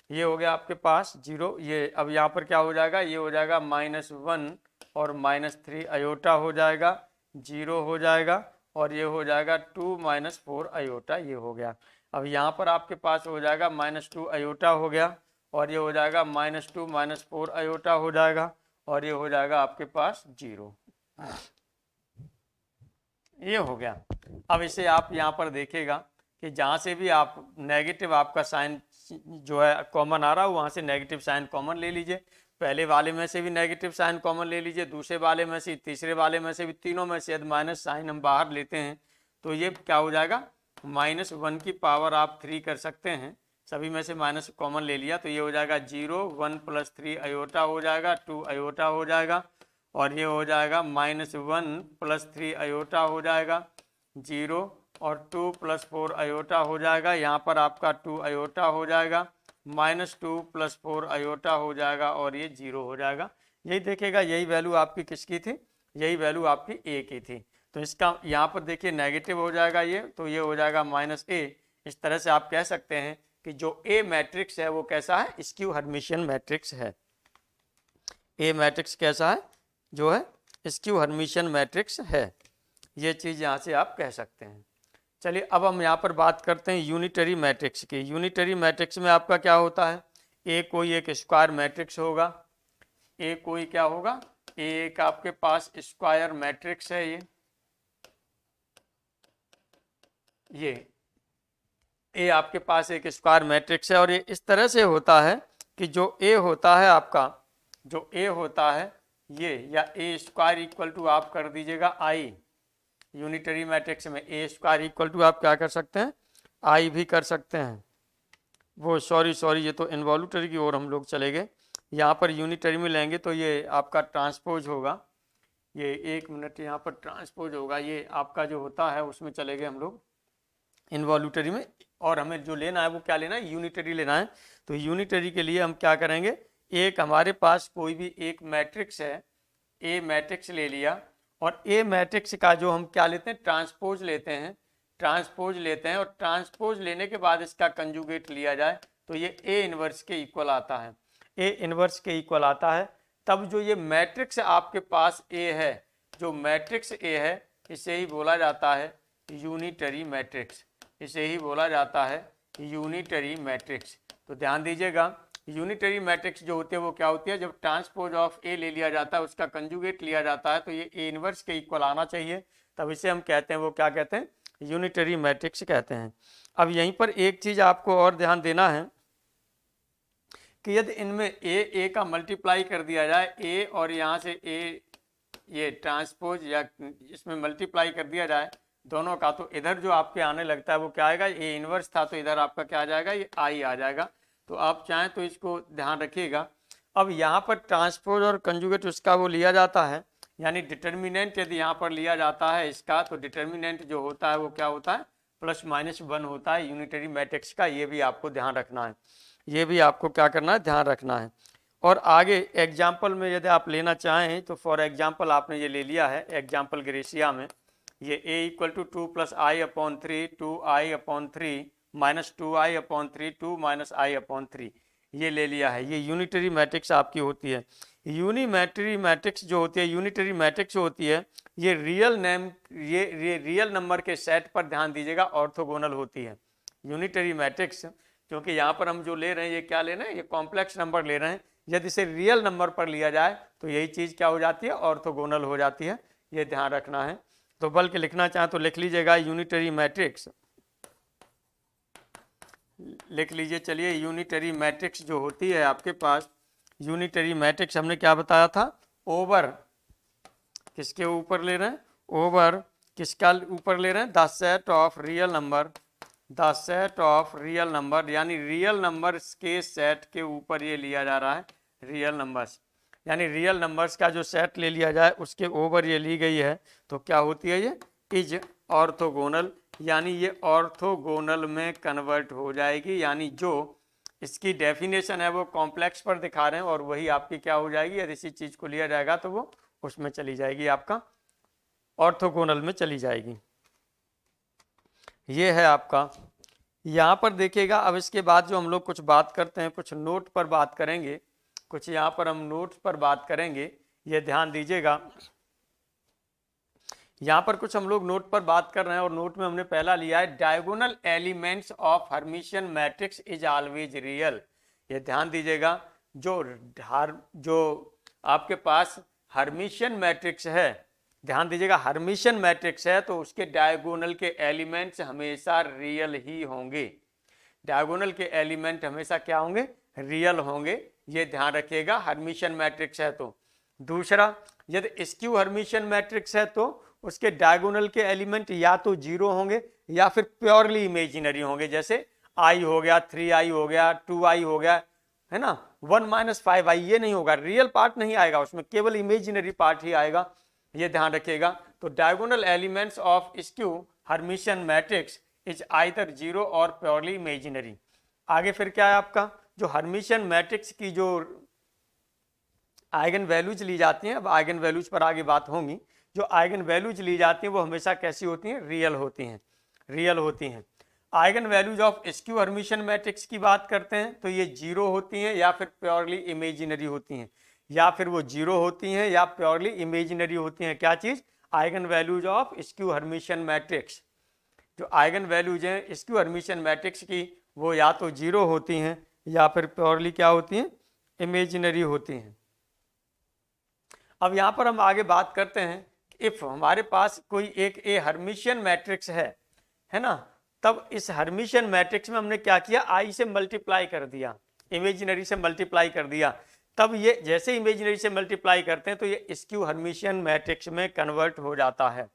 ये हो गया आपके पास 0, ये अब यहाँ पर क्या हो जाएगा, ये हो जाएगा -1 और -3 अयोटा हो जाएगा, 0 हो जाएगा, और ये हो जाएगा 2 - 4 अयोटा, ये हो गया। अब यहाँ पर आपके पास हो जाएगा -2 अयोटा हो गया, और ये हो जाएगा -2 - 4 अयोटा हो जाएगा, और ये हो जाएगा आपके पास 0, ये हो गया। अब इसे आप यहाँ पर देखिएगा कि जहाँ से भी आप नेगेटिव आपका साइन जो है कॉमन आ रहा है वहाँ से नेगेटिव साइन कॉमन ले लीजिए, पहले वाले में से भी नेगेटिव साइन कॉमन ले लीजिए, दूसरे वाले में से, तीसरे वाले में से भी, तीनों में से यदि माइनस साइन हम बाहर लेते हैं तो ये क्या हो जाएगा, -1 की पावर आप 3 कर सकते हैं, सभी में से माइनस कॉमन ले लिया तो ये हो जाएगा 0 1 + 3 अयोटा हो जाएगा, 2 अयोटा हो जाएगा, और ये हो जाएगा -1 + 3 अयोटा हो जाएगा 0, और 2 + 4 अयोटा हो जाएगा, यहाँ पर आपका 2 अयोटा हो जाएगा, -2 + 4 अयोटा हो जाएगा, और ये 0 हो जाएगा। यही देखेगा, यही वैल्यू आपकी किसकी थी, यही वैल्यू आपकी ए की थी। तो इसका यहाँ पर देखिए नेगेटिव हो जाएगा ये, तो ये हो जाएगा -a। इस तरह से आप कह सकते हैं कि जो ए मैट्रिक्स है वो कैसा है, स्क्यू हर्मिशियन मैट्रिक्स है। ए मैट्रिक्स कैसा है, जो है स्क्यू हर्मिशियन मैट्रिक्स है। ये चीज़ यहाँ से आप कह सकते हैं। चलिए अब हम यहाँ पर बात करते हैं यूनिटरी मैट्रिक्स की। यूनिटरी मैट्रिक्स में आपका क्या होता है, ए कोई एक स्क्वायर मैट्रिक्स होगा, ए कोई क्या होगा, ए एक आपके पास स्क्वायर मैट्रिक्स है। ये ए आपके पास एक स्क्वायर मैट्रिक्स है और ये इस तरह से होता है कि जो ए होता है आपका, जो ए होता है ये, या ए स्क्वायर इक्वल टू आप कर दीजिएगा आई। यूनिटरी मैट्रिक्स में ए स्क्वायर इक्वल टू आप क्या कर सकते हैं, आई भी कर सकते हैं। वो सॉरी ये तो इनवॉल्यूटरी की ओर हम लोग चले गए। यहाँ पर यूनिटरी में लेंगे तो ये आपका ट्रांसपोज होगा। ये एक मिनट, यहाँ पर ट्रांसपोज होगा, ये आपका जो होता है उसमें चले गए हम लोग इनवॉल्यूटरी में। और हमें जो लेना है वो क्या लेना है, यूनिटरी लेना है। तो यूनिटरी के लिए हम क्या करेंगे, एक हमारे पास कोई भी एक मैट्रिक्स है, ए मैट्रिक्स ले लिया, और ए मैट्रिक्स का जो हम क्या लेते हैं, ट्रांसपोज लेते हैं। ट्रांसपोज लेते हैं और ट्रांसपोज लेने के बाद इसका कंजुगेट लिया जाए तो ये ए इनवर्स के इक्वल आता है। ए इनवर्स के इक्वल आता है, तब जो ये मैट्रिक्स आपके पास ए है, जो मैट्रिक्स ए है, इसे ही बोला जाता है यूनिटरी मैट्रिक्स। इसे ही बोला जाता है यूनिटरी मैट्रिक्स। तो ध्यान दीजिएगा, यूनिटरी मैट्रिक्स जो होती है वो क्या होती है, जब ट्रांसपोज ऑफ ए ले लिया जाता है, उसका कंजुगेट लिया जाता है, तो ये ए इनवर्स के इक्वल आना चाहिए, तब इसे हम कहते हैं, वो क्या कहते हैं, यूनिटरी मैट्रिक्स कहते हैं। अब यहीं पर एक चीज आपको और ध्यान देना है कि यदि इनमें ए का मल्टीप्लाई कर दिया जाए, ए और यहाँ से ए ये ट्रांसपोज या इसमें मल्टीप्लाई कर दिया जाए दोनों का, तो इधर जो आपके आने लगता है वो क्या आएगा, ए इनवर्स था तो इधर आपका क्या आ जाएगा, ये आई आ जाएगा। तो आप चाहें तो इसको ध्यान रखिएगा। अब यहाँ पर ट्रांसपोज और कंजुगेट उसका वो लिया जाता है, यानी डिटर्मिनेंट यदि यहाँ पर लिया जाता है इसका, तो डिटर्मिनेंट जो होता है वो क्या होता है, +-1 होता है यूनिटरी मैट्रिक्स का। ये भी आपको ध्यान रखना है, ये भी आपको क्या करना है, ध्यान रखना है। और आगे एग्जाम्पल में यदि आप लेना चाहें तो फॉर एग्जाम्पल आपने ये ले लिया है एग्जाम्पल ग्रेसिया में, ये a equal to 2 + i/3 2i/3 -2i/3 2 -i/3 ये ले लिया है। ये यूनिटरी मैट्रिक्स आपकी होती है। यूनिटरी मैट्रिक्स जो होती है, यूनिटरी मैट्रिक्स होती है, ये रियल नंबर के सेट पर ध्यान दीजिएगा, ऑर्थोगोनल होती है यूनिटरी मैट्रिक्स। क्योंकि यहाँ पर हम जो ले रहे हैं ये क्या ले रहे हैं, ये कॉम्प्लेक्स नंबर ले रहे हैं। यदि इसे रियल नंबर पर लिया जाए तो यही चीज़ क्या हो जाती है, ऑर्थोगोनल हो जाती है। ये ध्यान रखना है। तो बल्कि लिखना चाहें तो लिख लीजिएगा यूनिटरी मैट्रिक्स, लिख लीजिए। चलिए यूनिटरी मैट्रिक्स जो होती है आपके पास, यूनिटरी मैट्रिक्स हमने क्या बताया था, ओवर किसके ऊपर ले रहे हैं, ओवर किसका ऊपर ले रहे हैं, the set of real number, the set of real number, यानी रियल नंबर्स के सेट के ऊपर ये लिया जा रहा है रियल नंबर्स, यानी रियल नंबर्स का जो सेट ले लिया जाए उसके ओवर ये ली गई है, तो क्या होती है, ये इज ऑर्थोगोनल, यानी ये ऑर्थोगोनल में कन्वर्ट हो जाएगी। यानी जो इसकी डेफिनेशन है वो कॉम्प्लेक्स पर दिखा रहे हैं और वही आपकी क्या हो जाएगी, यदि इसी चीज को लिया जाएगा तो वो उसमें चली जाएगी, आपका ऑर्थोगोनल में चली जाएगी। ये है आपका। यहाँ पर देखिएगा, अब इसके बाद जो हम लोग कुछ बात करते हैं, कुछ नोट पर बात करेंगे, कुछ यहाँ पर हम नोट्स पर बात करेंगे, ये ध्यान दीजिएगा। यहाँ पर कुछ हम लोग नोट पर बात कर रहे हैं और नोट में हमने पहला लिया है diagonal elements of Hermitian matrix is always real. ये ध्यान दीजिएगा, जो आपके पास हर्मिशियन मैट्रिक्स है, ध्यान दीजिएगा हर्मिशियन मैट्रिक्स है तो उसके डायगोनल के एलिमेंट्स हमेशा रियल ही होंगे। डायगोनल के एलिमेंट हमेशा क्या होंगे, रियल होंगे। ये ध्यान रखिएगा, हर्मिशियन मैट्रिक्स है तो। दूसरा, यदि स्क्यू हर्मिशियन मैट्रिक्स है तो उसके डायगोनल के एलिमेंट या तो 0 होंगे या फिर प्योरली इमेजिनरी होंगे, जैसे i हो गया, 3i हो गया, 2i हो गया, है ना, 1 - 5i, ये नहीं होगा, रियल पार्ट नहीं आएगा उसमें, केवल इमेजिनरी पार्ट ही आएगा। ये ध्यान रखिएगा। तो diagonal elements of skew Hermitian matrix is either 0 और प्योरली इमेजिनरी। आगे फिर क्या है आपका, जो हर्मिशियन मैट्रिक्स की जो आइगन वैल्यूज ली जाती हैं, अब आइगन वैल्यूज पर आगे बात होगी। जो आइगन वैल्यूज ली जाती हैं वो हमेशा कैसी होती हैं, रियल होती हैं, रियल होती हैं। Eigen values of skew Hermitian matrix की बात करते हैं तो ये जीरो होती हैं या फिर प्योरली इमेजिनरी होती हैं, या फिर वो जीरो होती हैं या प्योरली इमेजिनरी होती हैं। क्या चीज, eigen values of skew Hermitian matrix. जो आइगन वैल्यूज हैं स्क्यू हर्मिशियन मैट्रिक्स की वो या तो जीरो होती हैं या फिर प्योरली क्या होती हैं, इमेजिनरी होती हैं। अब यहाँ पर हम आगे बात करते हैं, इफ हमारे पास कोई एक ए हर्मिशियन मैट्रिक्स है ना, तब इस हर्मिशियन मैट्रिक्स में हमने क्या किया, आई से मल्टीप्लाई कर दिया, इमेजिनरी से मल्टीप्लाई कर दिया। तब ये जैसे इमेजिनरी से मल्टीप्लाई करते हैं तो ये स्क्यू हर्मिशियन मैट्रिक्स में कन्वर्ट हो जाता है,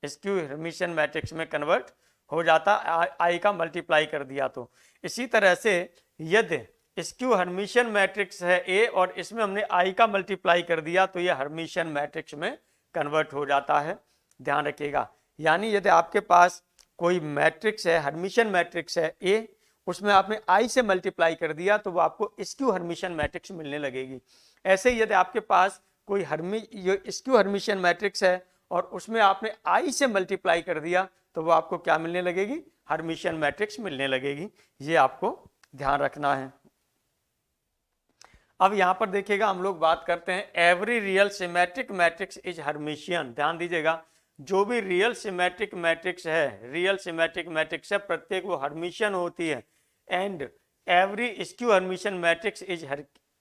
स्क्यू हर्मिशियन मैट्रिक्स में कन्वर्ट हो जाता, आई का मल्टीप्लाई कर दिया तो। इसी तरह से यदि स्क्यू हर्मिशियन मैट्रिक्स है ए और इसमें हमने आई का मल्टीप्लाई कर दिया तो ये हर्मिशियन मैट्रिक्स में कन्वर्ट हो जाता है, ध्यान रखिएगा। यानी यदि आपके पास कोई मैट्रिक्स है, हर्मिशियन मैट्रिक्स है ए, उसमें आपने आई से मल्टीप्लाई कर दिया तो वो आपको स्क्यू हर्मिशियन मैट्रिक्स मिलने लगेगी। ऐसे ही यदि आपके पास कोई स्क्यू हर्मिशियन मैट्रिक्स है और उसमें आपने आई से मल्टीप्लाई कर दिया तो वो आपको क्या मिलने लगेगी, हर्मिशियन मैट्रिक्स मिलने लगेगी। ये आपको ध्यान रखना है। अब यहां पर देखिएगा हम लोग बात करते हैं every real symmetric matrix is Hermitian. ध्यान दीजिएगा, जो भी रियल सिमेट्रिक मैट्रिक्स है, रियल सिमेट्रिक मैट्रिक्स है, प्रत्येक वो हर्मिशियन होती है। And every skew Hermitian matrix is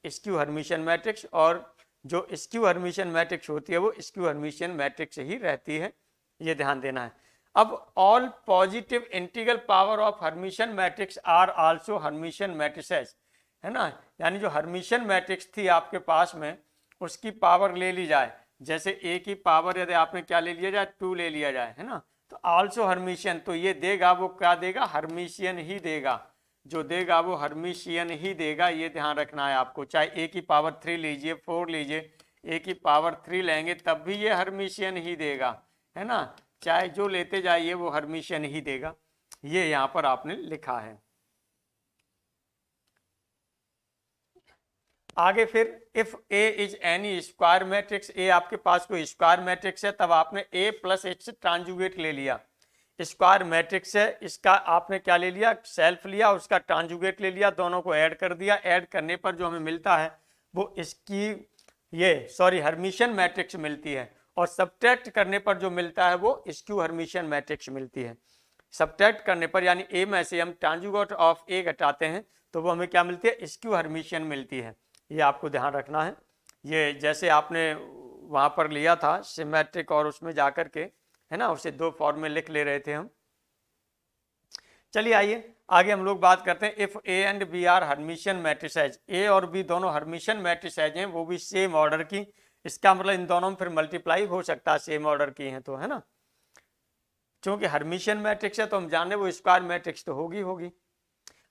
skew Hermitian matrix, और जो स्क्यू हर्मिशियन मैट्रिक्स होती है वो स्क्यू हर्मिशियन मैट्रिक्स ही रहती है, ये ध्यान देना है। अब all positive integral power of Hermitian matrix are also Hermitian matrices, है ना। यानी जो हर्मिशियन मैट्रिक्स थी आपके पास में उसकी पावर ले ली जाए, जैसे ए की पावर यदि आपने क्या ले लिया जाए, 2 ले लिया जाए, है ना, तो आल्सो हर्मिशियन, तो ये देगा वो क्या देगा, हर्मिशियन ही देगा, जो देगा वो हर्मिशियन ही देगा, ये ध्यान रखना है आपको। चाहे ए की पावर 3 लीजिए, 4 लीजिए, ए की पावर 3 लेंगे तब भी ये हर्मिशियन ही देगा, है ना, चाहे जो लेते जाइए वो हर्मिशियन ही देगा, ये यहाँ पर आपने लिखा है। आगे फिर if A is any square matrix, A आपके पास कोई स्क्वायर मैट्रिक्स है तब आपने ए प्लस एक्स ट्रांजुगेट ले लिया। स्क्वायर मैट्रिक्स है, इसका आपने क्या ले लिया, सेल्फ लिया, उसका ट्रांजुगेट ले लिया, दोनों को ऐड कर दिया। ऐड करने पर जो हमें मिलता है वो इसकी हर्मिशियन मैट्रिक्स मिलती है, और सब्ट्रैक्ट करने पर जो मिलता है वो स्क्यू हर्मिशियन मैट्रिक्स मिलती है। सब्ट्रैक्ट करने पर यानी ए में से हम ट्रांजुगेट ऑफ ए घटाते हैं तो वो हमें क्या मिलती है, स्क्यू हर्मिशियन मिलती है, ये आपको ध्यान रखना है। ये जैसे आपने वहाँ पर लिया था सिमेट्रिक और उसमें जाकर के, है ना, उसे 2 फॉर्म में लिख ले रहे थे हम। चलिए आइए आगे हम लोग बात करते हैं if A and B are Hermitian matrices, A और बी दोनों हर्मिशियन मैट्रिसेज हैं, वो भी सेम ऑर्डर की, इसका मतलब इन दोनों में फिर मल्टीप्लाई हो सकता है, सेम ऑर्डर की हैं तो, है ना। क्योंकि हर्मिशियन मैट्रिक्स है तो हम जाने वो स्क्वायर मैट्रिक्स तो होगी,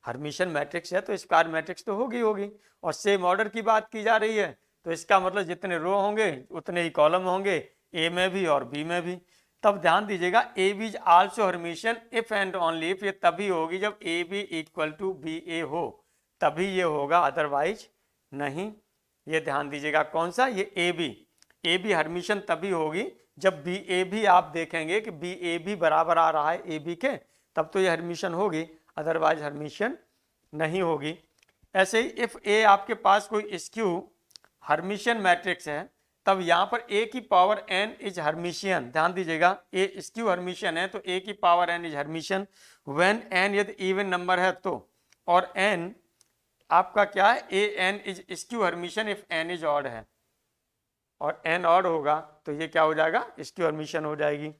हर्मिशियन मैट्रिक्स है तो स्क्वायर मैट्रिक्स तो होगी, और सेम ऑर्डर की बात की जा रही है तो इसका मतलब जितने रो होंगे उतने ही कॉलम होंगे, ए में भी और बी में भी। तब ध्यान दीजिएगा A B is also Hermitian if and only if, ये तभी होगी जब A B equal to B A हो, तभी ये होगा, अदरवाइज नहीं। ये ध्यान दीजिएगा कौन सा, ये ए बी हर्मिशियन तभी होगी जब बी ए भी आप देखेंगे कि बी ए भी बराबर आ रहा है ए बी के, तब तो ये हर्मिशियन होगी, अदरवाइज हर्मिशियन नहीं होगी। ऐसे ही इफ ए आपके पास कोई स्क्यू हर्मिशियन मैट्रिक्स है तब यहाँ पर ए की पावर एन इज हर्मिशियन, ध्यान दीजिएगा ए स्क्यू हर्मिशियन है तो ए की power N is Hermitian when N यदि इवन नंबर है तो, और एन आपका क्या है, A N is skew Hermitian if N is odd है, और एन ऑड होगा तो ये क्या हो जाएगा, स्क्यू हर्मिशियन हो जाएगी।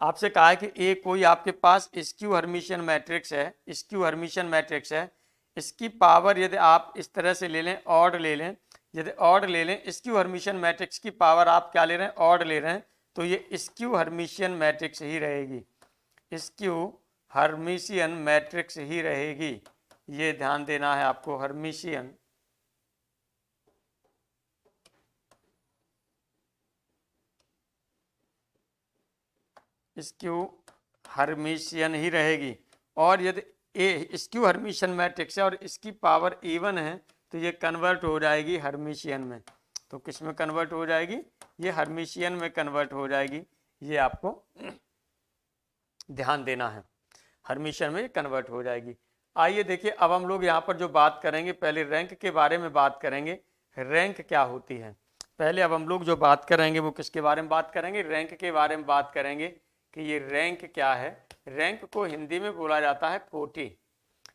आपसे कहा है कि ए कोई आपके पास स्क्यू हर्मिशियन मैट्रिक्स है, स्क्यू हर्मिशियन मैट्रिक्स है, इसकी पावर यदि आप इस तरह से ले लें, ऑड ले लें, यदि ऑड ले लें, स्क्यू हर्मिशियन मैट्रिक्स की पावर आप क्या ले रहे हैं, ऑड ले रहे हैं, तो ये स्क्यू हर्मिशियन मैट्रिक्स ही रहेगी, स्क्यू हर्मिशियन मैट्रिक्स ही रहेगी, ये ध्यान देना है आपको। हर्मिशियन स्क्यू हर्मिशियन ही रहेगी, और यदि ए स्क्यू हर्मिशियन मैट्रिक्स है और इसकी पावर इवन है तो ये कन्वर्ट हो जाएगी हर्मिशियन में। तो किस में कन्वर्ट हो जाएगी? ये हर्मिशियन में कन्वर्ट हो जाएगी। ये आपको ध्यान देना है, हर्मिशियन में कन्वर्ट हो जाएगी। आइए देखिए, अब हम लोग यहाँ पर जो बात करेंगे, पहले रैंक के बारे में बात करेंगे। रैंक क्या होती है पहले, अब हम लोग जो बात करेंगे वो किसके बारे में बात करेंगे? रैंक के बारे में बात करेंगे कि ये रैंक क्या है। रैंक को हिंदी में बोला जाता है कोटि।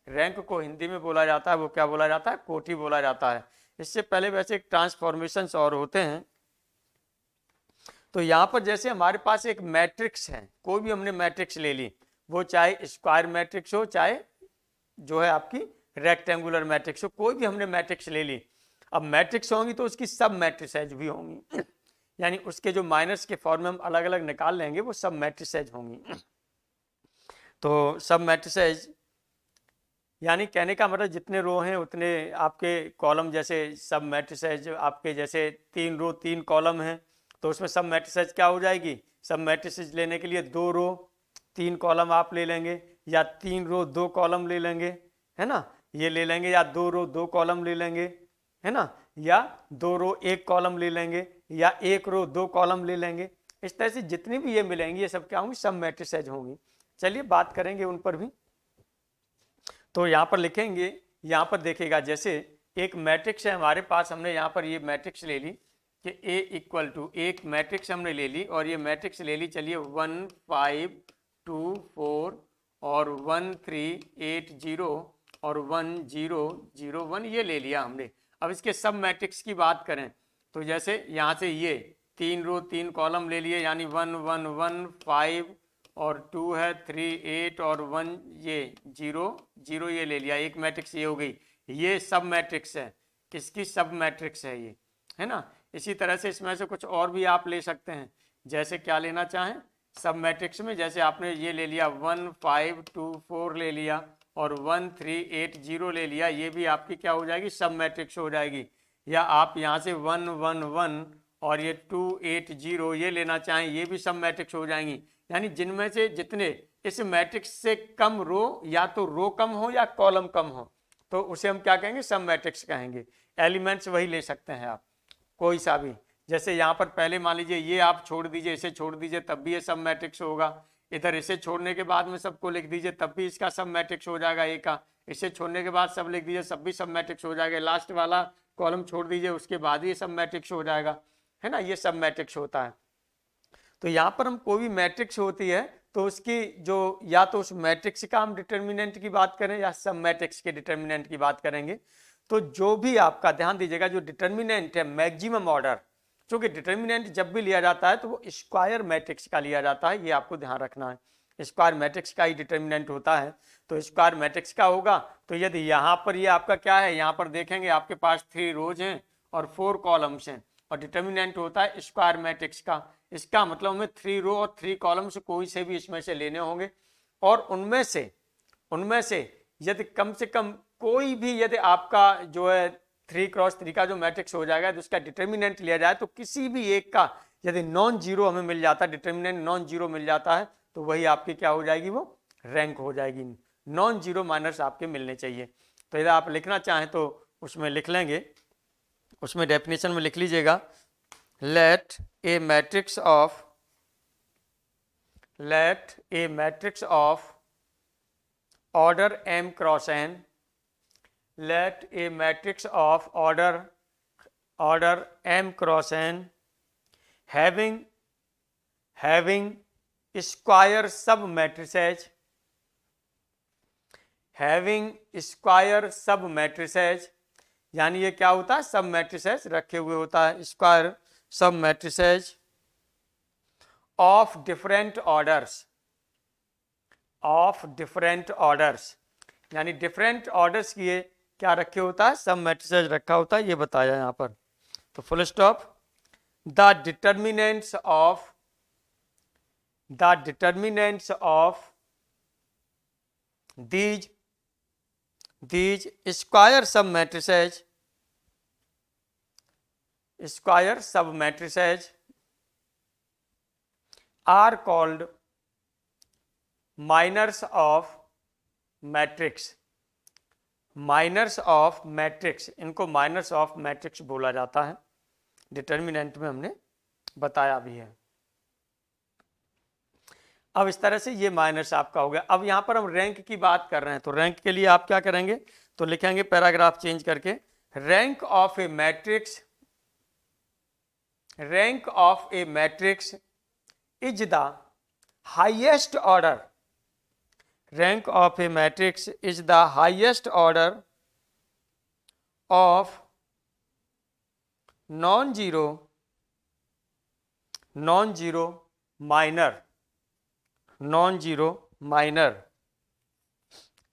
रैंक को हिंदी में बोला जाता है, वो क्या बोला जाता है? कोटि बोला जाता है। इससे पहले वैसे एक ट्रांसफॉर्मेशंस और होते हैं। तो यहाँ पर जैसे हमारे पास एक मैट्रिक्स है, कोई भी हमने मैट्रिक्स ले ली, वो चाहे स्क्वायर मैट्रिक्स हो, चाहे जो है आपकी रेक्टेंगुलर मैट्रिक्स हो, कोई भी हमने मैट्रिक्स ले ली। अब मैट्रिक्स होंगी तो उसकी सब मैट्रिसेज भी होंगी यानी उसके जो माइनस के फॉर्म में हम अलग अलग निकाल लेंगे वो सब मैट्रिसेज होंगी। तो सब मैट्रिसेज यानी कहने का मतलब जितने रो हैं उतने आपके कॉलम, जैसे सब मैट्रिसेज आपके जैसे 3 रो 3 कॉलम हैं, तो उसमें सब मैट्रिसेज क्या हो जाएगी? सब मैट्रिसेज लेने के लिए 2 रो 3 कॉलम आप ले लेंगे, या 3 रो 2 कॉलम ले लेंगे, है ना, ये ले लेंगे, या 2 रो 2 कॉलम ले लेंगे, है ना, या 2 रो 1 कॉलम ले लेंगे, या 1 रो 2 कॉलम ले लेंगे। इस तरह से जितनी भी ये मिलेंगी ये सब क्या होंगी? सब मैट्रिसेज होंगी। चलिए बात करेंगे उन पर भी। तो यहाँ पर लिखेंगे, यहाँ पर देखिएगा, जैसे एक मैट्रिक्स है हमारे पास, हमने यहाँ पर ये मैट्रिक्स ले ली कि A इक्वल टू, एक मैट्रिक्स हमने ले ली, और ये मैट्रिक्स ले ली, चलिए 1 5 2 4 और 1 3 8 0 और 1 0 0 1, ये ले लिया हमने। अब इसके सब मैट्रिक्स की बात करें तो जैसे यहाँ से ये 3 रो 3 कॉलम ले लिए, यानी 1 1 1 5 और 2 है 3 8 और 1 ये 0 0, ये ले लिया, एक मैट्रिक्स ये हो गई। ये सब मैट्रिक्स है, इसकी सब मैट्रिक्स है ये, है ना। इसी तरह से इसमें से कुछ और भी आप ले सकते हैं, जैसे क्या लेना चाहें सब मैट्रिक्स में, जैसे आपने ये ले लिया 1 5 2 4 ले लिया और 1 3 8 0 ले लिया, ये भी आपकी क्या हो जाएगी? सब मैट्रिक्स हो जाएगी। या आप यहाँ से 1 1 1 और ये 2 8 0 ये लेना चाहें, ये भी सब मैट्रिक्स हो जाएंगी। यानी जिनमें से जितने इस मैट्रिक्स से कम रो, या तो रो कम हो या कॉलम कम हो, तो उसे हम क्या कहेंगे? सब मैट्रिक्स कहेंगे। एलिमेंट्स वही ले सकते हैं आप, कोई सा भी। जैसे यहाँ पर पहले मान लीजिए ये आप छोड़ दीजिए, इसे छोड़ दीजिए, तब भी ये सब मैट्रिक्स होगा। इधर इसे छोड़ने के बाद में सबको लिख दीजिए, तब भी इसका सब मैट्रिक्स हो जाएगा ए का। इसे छोड़ने के बाद सब लिख दीजिए, सब भी सब मैट्रिक्स हो जाएगा। लास्ट वाला कॉलम छोड़ दीजिए, उसके बाद ये सब मैट्रिक्स हो जाएगा, है ना। ये सब मैट्रिक्स होता है। तो यहाँ पर हम कोई भी मैट्रिक्स होती है तो उसकी जो, या तो उस मैट्रिक्स का हम डिटर्मिनेंट की बात करें या सब मैट्रिक्स के डिटर्मिनेंट की बात करेंगे। तो जो भी आपका ध्यान दीजिएगा, जो डिटर्मिनेंट है मैक्सिमम ऑर्डर, क्योंकि डिटर्मिनेंट जब भी लिया जाता है तो वो स्क्वायर मैट्रिक्स का लिया जाता है, ये आपको ध्यान रखना है। स्क्वायर मैट्रिक्स का ही डिटर्मिनेंट होता है। तो स्क्वायर मैट्रिक्स का होगा, तो यदि यहाँ पर ये आपका क्या है, यहाँ पर देखेंगे आपके पास 3 रोज हैं और 4 कॉलम्स हैं, और डिटर्मिनेंट होता है स्क्वायर मैट्रिक्स का। इसका मतलब हमें 3 रो और 3 कॉलम्स कोई से भी इसमें से लेने होंगे, और उनमें से यदि कम से कम कोई भी, यदि आपका जो है 3x3 का जो मैट्रिक्स हो जाएगा, तो उसका डिटर्मिनेंट लिया जाए तो किसी भी एक का यदि नॉन जीरो हमें मिल जाता है, डिटर्मिनेंट नॉन जीरो मिल जाता है, तो वही आपकी क्या हो जाएगी? वो रैंक हो जाएगी। नॉन जीरो माइनर्स आपके मिलने चाहिए। तो यदि आप लिखना चाहें तो उसमें लिख लेंगे, उसमें डेफिनेशन में लिख लीजिएगा, let a matrix of order m cross n, let a matrix of order m cross n having square sub matrices, यानी ये क्या होता है? सब मैट्रिसेस रखे हुए होता है, स्क्वायर सब मैट्रिसेस ऑफ डिफरेंट ऑर्डर्स, यानी डिफरेंट ऑर्डर्स की ये क्या रखे होता है? सब मैट्रिसेस रखा होता है, ये बताया यहाँ पर। तो full stop, the determinants of these square sub matrices are called minors of matrix, minors of matrix, इनको माइनर्स ऑफ मैट्रिक्स बोला जाता है, डिटर्मिनेंट में हमने बताया भी है। अब इस तरह से ये माइनर्स आपका हो गया। अब यहाँ पर हम रैंक की बात कर रहे हैं, तो रैंक के लिए आप क्या करेंगे, तो लिखेंगे पैराग्राफ चेंज करके, rank of A matrix, rank of A matrix is the highest order, rank of a matrix is the highest order of non-zero minor, non-zero minor,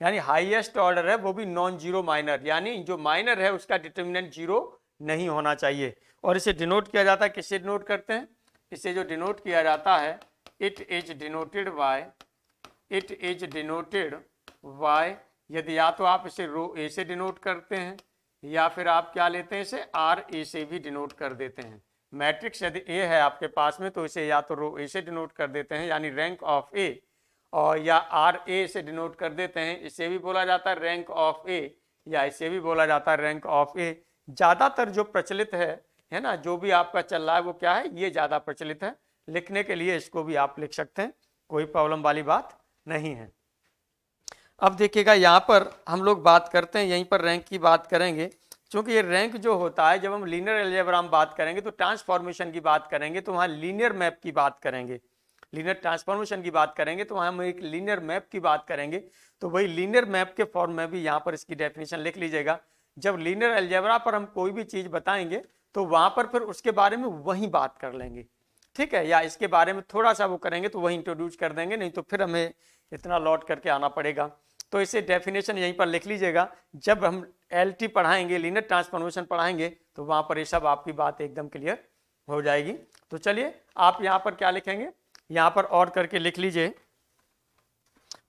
यानी हाईएस्ट ऑर्डर है वो भी नॉन जीरो माइनर, यानी जो माइनर है उसका डिटर्मिनेंट जीरो नहीं होना चाहिए। और इसे डिनोट किया जाता है, किससे डिनोट करते हैं, इसे जो डिनोट किया जाता है, it is denoted by, it is denoted by, यदि या तो आप इसे रो ए से डिनोट करते हैं या फिर आप क्या लेते हैं, इसे आर ए से भी डिनोट कर देते हैं। मैट्रिक्स यदि ए है आपके पास में तो इसे या तो रो ए से डिनोट कर देते हैं यानी रैंक ऑफ ए, और या आर ए से डिनोट कर देते हैं, इसे भी बोला जाता है रैंक ऑफ ए, या इसे भी बोला जाता है रैंक ऑफ ए। ज़्यादातर जो प्रचलित है ना, जो भी आपका चल रहा है वो क्या है, ये ज़्यादा प्रचलित है। लिखने के लिए इसको भी आप लिख सकते हैं, कोई प्रॉब्लम वाली बात नहीं है। अब देखिएगा यहाँ पर हम लोग बात करते हैं, यहीं पर रैंक की बात करेंगे, क्योंकि ये रैंक जो होता है, जब हम लीनियर अलजेब्रा में बात करेंगे तो ट्रांसफॉर्मेशन की बात करेंगे तो वहाँ लीनियर मैप की बात करेंगे, लीनियर ट्रांसफॉर्मेशन की बात करेंगे तो वहाँ हम एक लीनियर मैप की बात करेंगे। तो वही लीनियर मैप के फॉर्म में भी यहाँ पर इसकी डेफिनेशन लिख लीजिएगा। जब लीनियर अलजेब्रा पर हम कोई भी चीज़ बताएंगे तो वहाँ पर फिर उसके बारे में वहीं बात कर लेंगे, ठीक है, या इसके बारे में थोड़ा सा वो करेंगे तो वही इंट्रोड्यूस कर देंगे, नहीं तो फिर हमें इतना लौट करके आना पड़ेगा। तो इसे डेफिनेशन यहीं पर लिख लीजिएगा, जब हम एलटी पढ़ाएंगे, लीनियर ट्रांसफॉर्मेशन पढ़ाएंगे तो वहाँ पर ये सब आपकी बात एकदम क्लियर हो जाएगी। तो चलिए आप यहाँ पर क्या लिखेंगे, यहाँ पर और करके लिख लीजिए,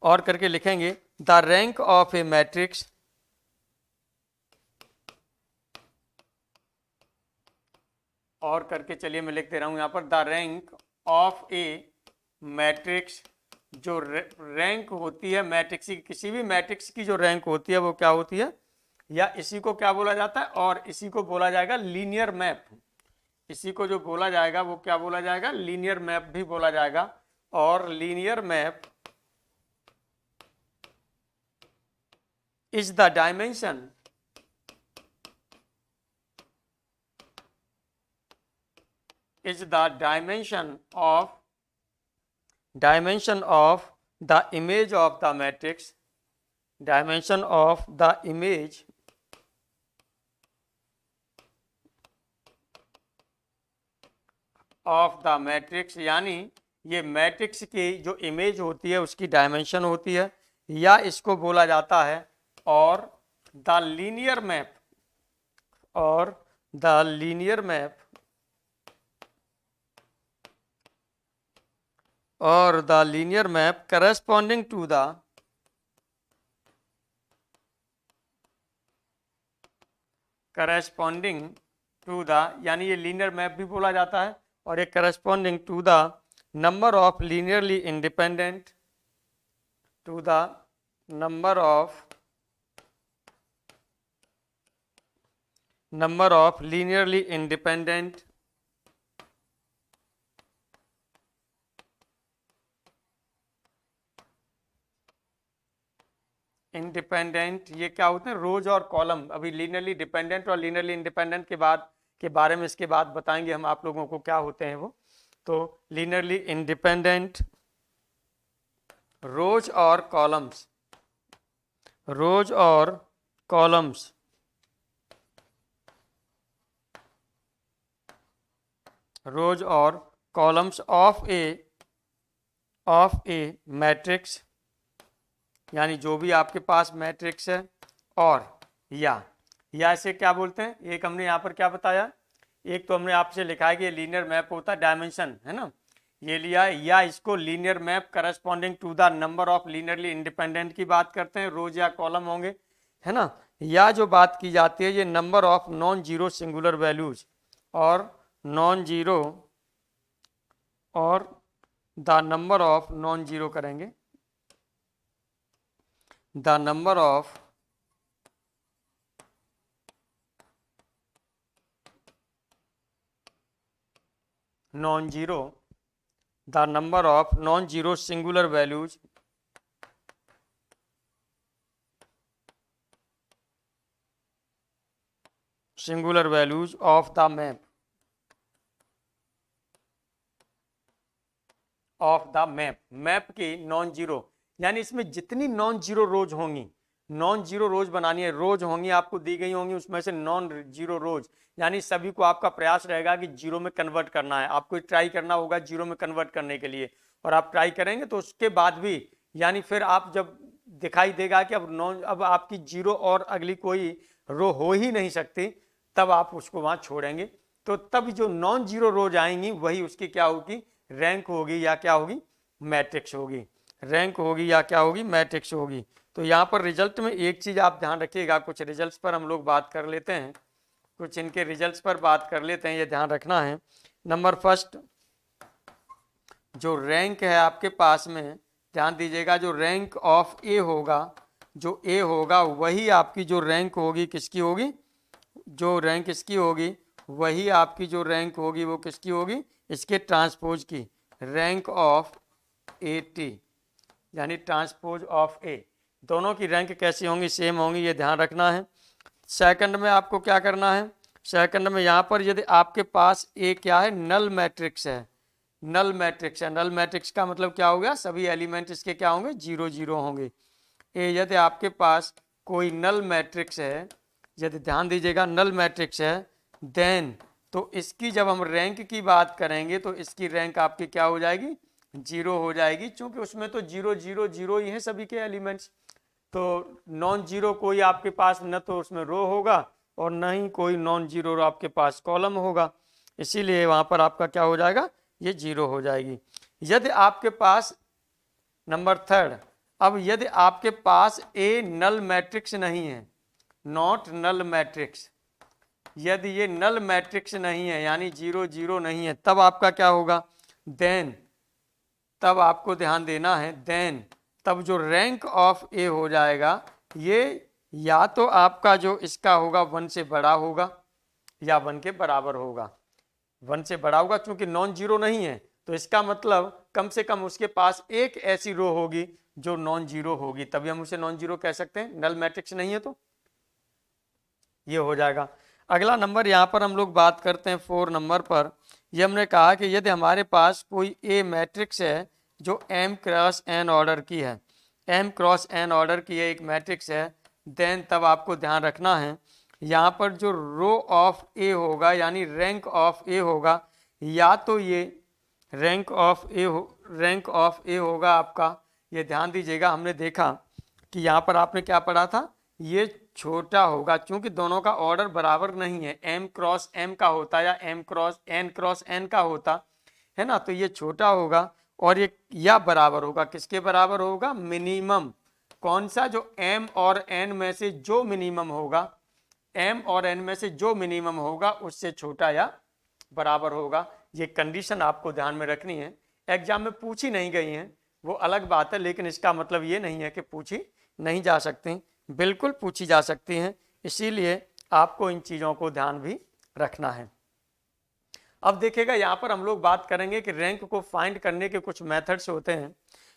और करके लिखेंगे the rank of A matrix, और करके चलिए मैं लिख दे रहा हूं यहाँ पर, the rank of A matrix, जो रैंक होती है मैट्रिक्स की, किसी भी मैट्रिक्स की जो रैंक होती है वो क्या होती है, या इसी को क्या बोला जाता है, और इसी को बोला जाएगा लीनियर मैप, इसी को जो बोला जाएगा वो क्या बोला जाएगा, लीनियर मैप भी बोला जाएगा। और linear map is the dimension, is the dimension of the image of the matrix, dimension of the image of the matrix, यानी ये मैट्रिक्स की जो इमेज होती है उसकी डायमेंशन होती है, या इसको बोला जाता है और द लीनियर मैप, और the linear map, or the linear map corresponding to the यानी ये लीनियर मैप भी बोला जाता है, और एक corresponding to the number of linearly independent, to the number of linearly independent independent, ये क्या होते हैं, रोज और कॉलम। अभी लीनियरली डिपेंडेंट और लीनियरली इंडिपेंडेंट के बारे में इसके बाद बताएंगे हम आप लोगों को क्या होते हैं वो। तो लीनियरली इंडिपेंडेंट रोज और कॉलम्स, रोज और कॉलम्स, रोज और कॉलम्स ऑफ ए मैट्रिक्स, यानी जो भी आपके पास मैट्रिक्स है, और या इसे क्या बोलते हैं, एक हमने यहाँ पर क्या बताया, एक तो हमने आपसे लिखा है कि लीनियर मैप होता है, डायमेंशन है ना, ये लिया है, या इसको linear map corresponding to the number of linearly independent की बात करते हैं, रोज या कॉलम होंगे, है ना, या जो बात की जाती है ये number of non zero singular values, और नॉन जीरो, और the number of non zero करेंगे, the number of non zero, the number of non zero singular values of the map map की नॉन जीरो, यानी इसमें जितनी नॉन जीरो रोज होंगी, नॉन जीरो रोज बनानी है, रोज होंगी आपको दी गई होंगी, उसमें से नॉन जीरो रोज, यानी सभी को आपका प्रयास रहेगा कि जीरो में कन्वर्ट करना है, आपको ट्राई करना होगा जीरो में कन्वर्ट करने के लिए, और आप ट्राई करेंगे तो उसके बाद भी, यानी फिर आप जब दिखाई देगा कि अब आपकी जीरो और अगली कोई रो हो ही नहीं सकती, तब आप उसको वहां छोड़ेंगे, तो तब जो नॉन जीरो रोज आएंगी वही उसकी क्या होगी, रैंक होगी या क्या होगी, मैट्रिक्स होगी, रैंक होगी या क्या होगी, मैट्रिक्स होगी। तो यहाँ पर रिजल्ट में एक चीज आप ध्यान रखिएगा, कुछ रिजल्ट्स पर हम लोग बात कर लेते हैं, कुछ इनके रिजल्ट्स पर बात कर लेते हैं, ये ध्यान रखना है। नंबर फर्स्ट, जो रैंक है आपके पास में, ध्यान दीजिएगा, जो रैंक ऑफ ए होगा, जो ए होगा वही आपकी जो रैंक होगी किसकी होगी, जो रैंक इसकी होगी वही आपकी जो रैंक होगी वो किसकी होगी, इसके ट्रांसपोज की, रैंक ऑफ ए टी, यानी ट्रांसपोज ऑफ ए, दोनों की रैंक कैसी होंगी, सेम होंगी, ये ध्यान रखना है। सेकंड में आपको क्या करना है, सेकंड में यहाँ पर यदि आपके पास ए क्या है, नल मैट्रिक्स है, नल मैट्रिक्स है, नल मैट्रिक्स का मतलब क्या हो गया, सभी एलिमेंट इसके क्या होंगे, जीरो जीरो होंगे। ए यदि आपके पास कोई नल मैट्रिक्स है, यदि ध्यान दीजिएगा नल मैट्रिक्स है, देन तो इसकी जब हम रैंक की बात करेंगे तो इसकी रैंक आपकी क्या हो जाएगी, जीरो हो जाएगी, क्योंकि उसमें तो जीरो जीरो जीरो ही है सभी के एलिमेंट्स, तो नॉन जीरो कोई आपके पास न तो उसमें रो होगा और न ही कोई नॉन जीरो आपके पास कॉलम होगा, इसीलिए वहां पर आपका क्या हो जाएगा, ये जीरो हो जाएगी। यदि आपके पास नंबर थर्ड, अब यदि आपके पास ए नल मैट्रिक्स नहीं है, नॉट नल मैट्रिक्स, यदि ये नल मैट्रिक्स नहीं है यानी जीरो जीरो नहीं है, तब आपका क्या होगा, देन तब आपको ध्यान देना है, देन तब जो रैंक ऑफ ए हो जाएगा ये या तो आपका जो इसका होगा वन से बड़ा होगा या वन के बराबर होगा, वन से बड़ा होगा क्योंकि नॉन जीरो नहीं है, तो इसका मतलब कम से कम उसके पास एक ऐसी रो होगी जो नॉन जीरो होगी, तभी हम उसे नॉन जीरो कह सकते हैं, नल मैट्रिक्स नहीं है तो ये हो जाएगा। अगला नंबर यहाँ पर हम लोग बात करते हैं 4 नंबर पर, ये हमने कहा कि यदि हमारे पास कोई ए मैट्रिक्स है जो m क्रॉस n ऑर्डर की है, m क्रॉस n ऑर्डर की एक मैट्रिक्स है, देन तब आपको ध्यान रखना है यहाँ पर जो रो ऑफ ए होगा यानी रैंक ऑफ ए होगा, या तो ये rank of A rank of A होगा आपका, ये ध्यान दीजिएगा, हमने देखा कि यहाँ पर आपने क्या पढ़ा था, ये छोटा होगा क्योंकि दोनों का ऑर्डर बराबर नहीं है, m क्रॉस m का होता या m क्रॉस n का होता है ना, तो ये छोटा होगा और ये या बराबर होगा, किसके बराबर होगा, मिनिमम, कौन सा, जो m और n में से जो मिनिमम होगा, m और n में से जो मिनिमम होगा उससे छोटा या बराबर होगा, ये कंडीशन आपको ध्यान में रखनी है, एग्जाम में पूछी नहीं गई है वो अलग बात है, लेकिन इसका मतलब ये नहीं है कि पूछी नहीं जा सकती, बिल्कुल पूछी जा सकती हैं, इसीलिए आपको इन चीज़ों को ध्यान भी रखना है। अब देखिएगा यहाँ पर हम लोग बात करेंगे कि रैंक को फाइंड करने के कुछ मेथड्स होते हैं,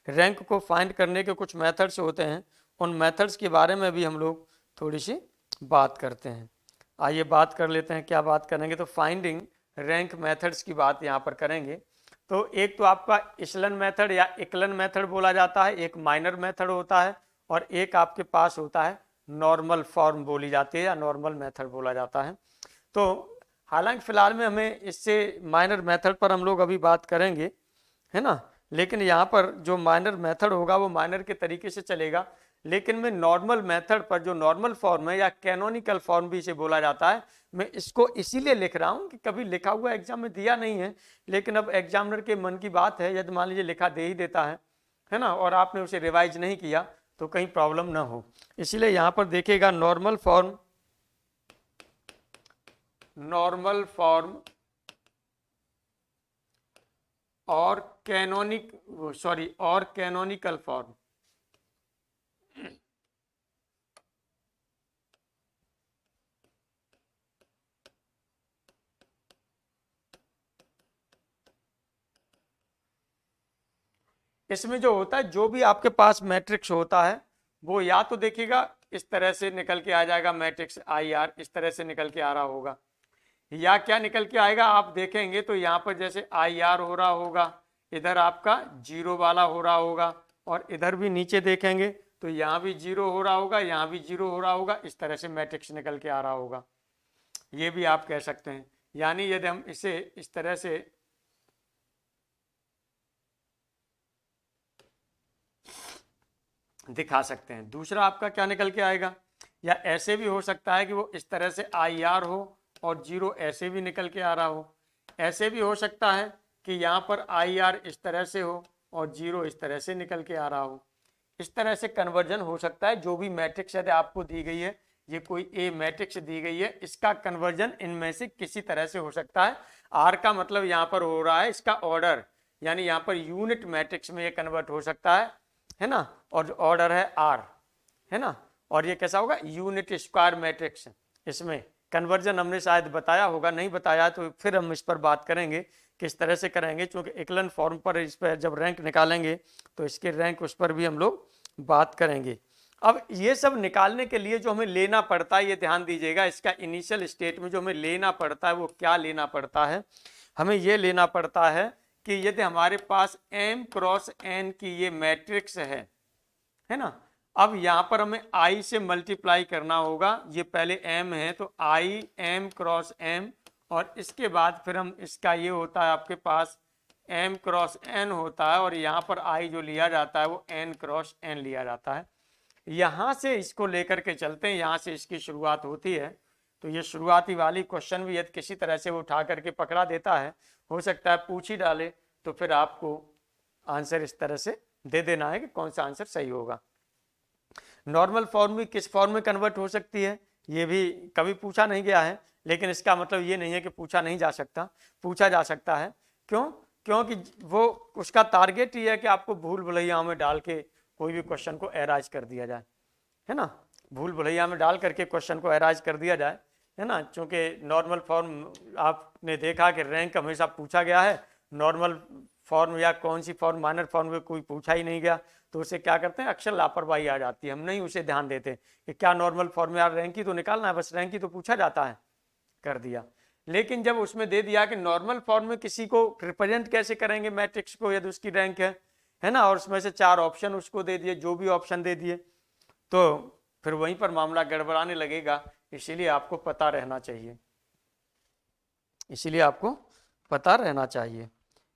रैंक को फाइंड करने के कुछ मेथड्स होते हैं, उन मेथड्स के बारे में भी हम लोग थोड़ी सी बात करते हैं। आइए बात कर लेते हैं, क्या बात करेंगे, तो फाइंडिंग रैंक मेथड्स की बात यहाँ पर करेंगे। तो एक तो आपका इशलन मेथड या इकलन मेथड बोला जाता है, एक माइनर मेथड होता है, और एक आपके पास होता है नॉर्मल फॉर्म बोली जाती है या नॉर्मल मेथड बोला जाता है। तो हालांकि फिलहाल में हमें इससे माइनर मेथड पर हम लोग अभी बात करेंगे, है ना, लेकिन यहाँ पर जो माइनर मेथड होगा वो माइनर के तरीके से चलेगा, लेकिन मैं नॉर्मल मेथड पर जो नॉर्मल फॉर्म है या कैनोनिकल फॉर्म भी इसे बोला जाता है, मैं इसको इसीलिए लिख रहा हूँ कि कभी लिखा हुआ एग्जाम में दिया नहीं है, लेकिन अब एग्जामिनर के मन की बात है, यदि मान लीजिए लिखा दे ही देता है ना, और आपने उसे रिवाइज नहीं किया तो कहीं प्रॉब्लम ना हो, इसीलिए यहाँ पर देखिएगा नॉर्मल फॉर्म और कैनोनिकल फॉर्म। इसमें जो होता है, जो भी आपके पास मैट्रिक्स होता है वो या तो देखिएगा इस तरह से निकल के आ जाएगा, मैट्रिक्स आई आर इस तरह से निकल के आ रहा होगा, या क्या निकल के आएगा आप देखेंगे तो यहाँ पर जैसे आई आर हो रहा होगा, इधर आपका जीरो वाला हो रहा होगा, और इधर भी नीचे देखेंगे तो यहाँ भी जीरो हो रहा होगा, यहाँ भी जीरो हो रहा होगा, इस तरह से मैट्रिक्स निकल के आ रहा होगा। ये भी आप कह सकते हैं। यानी यदि हम इसे इस तरह से दिखा सकते हैं। दूसरा आपका क्या निकल के आएगा, या ऐसे भी हो सकता है कि वो इस तरह से आई आर हो और जीरो ऐसे भी निकल के आ रहा हो। ऐसे भी हो सकता है कि यहाँ पर आई आर इस तरह से हो और जीरो इस तरह से निकल के आ रहा हो। इस तरह से कन्वर्जन हो सकता है। जो भी मैट्रिक्स यदि आपको दी गई है, ये कोई ए मैट्रिक्स दी गई है, इसका कन्वर्जन इनमें से किसी तरह से हो सकता है। आर का मतलब यहाँ पर हो रहा है इसका ऑर्डर, यानी यहाँ पर यूनिट मैट्रिक्स में ये कन्वर्ट हो सकता है ना, और ऑर्डर है आर, है ना। और ये कैसा होगा, यूनिट स्क्वायर मैट्रिक्स। इसमें कन्वर्जन हमने शायद बताया होगा, नहीं बताया तो फिर हम इस पर बात करेंगे किस तरह से करेंगे, क्योंकि एकलन फॉर्म पर इस पर जब रैंक निकालेंगे तो इसके रैंक उस पर भी हम लोग बात करेंगे। अब ये सब निकालने के लिए जो हमें लेना पड़ता है, ये ध्यान दीजिएगा, इसका इनिशियल स्टेट में जो हमें लेना पड़ता है वो क्या लेना पड़ता है, हमें ये लेना पड़ता है कि यदि हमारे पास m क्रॉस n की ये मैट्रिक्स है ना। अब यहाँ पर हमें i से मल्टीप्लाई करना होगा, ये पहले m है तो i m क्रॉस m, और इसके बाद फिर हम इसका ये होता है आपके पास m क्रॉस n होता है, और यहाँ पर i जो लिया जाता है वो n क्रॉस n लिया जाता है। यहाँ से इसको लेकर के चलते हैं, यहाँ से इसकी शुरुआत होती है। तो ये शुरुआती वाली क्वेश्चन भी यदि किसी तरह से वो उठा करके पकड़ा देता है, हो सकता है पूछ ही डाले, तो फिर आपको आंसर इस तरह से दे देना है कि कौन सा आंसर सही होगा। नॉर्मल फॉर्म भी किस फॉर्म में कन्वर्ट हो सकती है, ये भी कभी पूछा नहीं गया है, लेकिन इसका मतलब ये नहीं है कि पूछा नहीं जा सकता, पूछा जा सकता है। क्यों? क्योंकि वो उसका टारगेट ही है कि आपको भूल भुलैया में डाल के कोई भी क्वेश्चन को एराइज कर दिया जाए, है ना। भूल भुलैया में डाल करके क्वेश्चन को एराइज कर दिया जाए, है ना। चूंकि नॉर्मल फॉर्म आपने देखा कि रैंक हमेशा पूछा गया है, नॉर्मल फॉर्म या कौन सी फॉर्म माइनर फॉर्म में कोई पूछा ही नहीं गया, तो उसे क्या करते हैं, अक्सर लापरवाही आ जाती है, हम नहीं उसे ध्यान देते कि क्या नॉर्मल फॉर्म में यार रैंक ही तो निकालना है, बस रैंक ही तो पूछा जाता है, कर दिया। लेकिन जब उसमें दे दिया कि नॉर्मल फॉर्म में किसी को रिप्रेजेंट कैसे करेंगे मैट्रिक्स को यदि उसकी रैंक है ना, और उसमें से 4 ऑप्शन उसको दे दिए, जो भी ऑप्शन दे दिए, तो फिर वहीं पर मामला गड़बड़ाने लगेगा। इसीलिए आपको पता रहना चाहिए, इसीलिए आपको पता रहना चाहिए।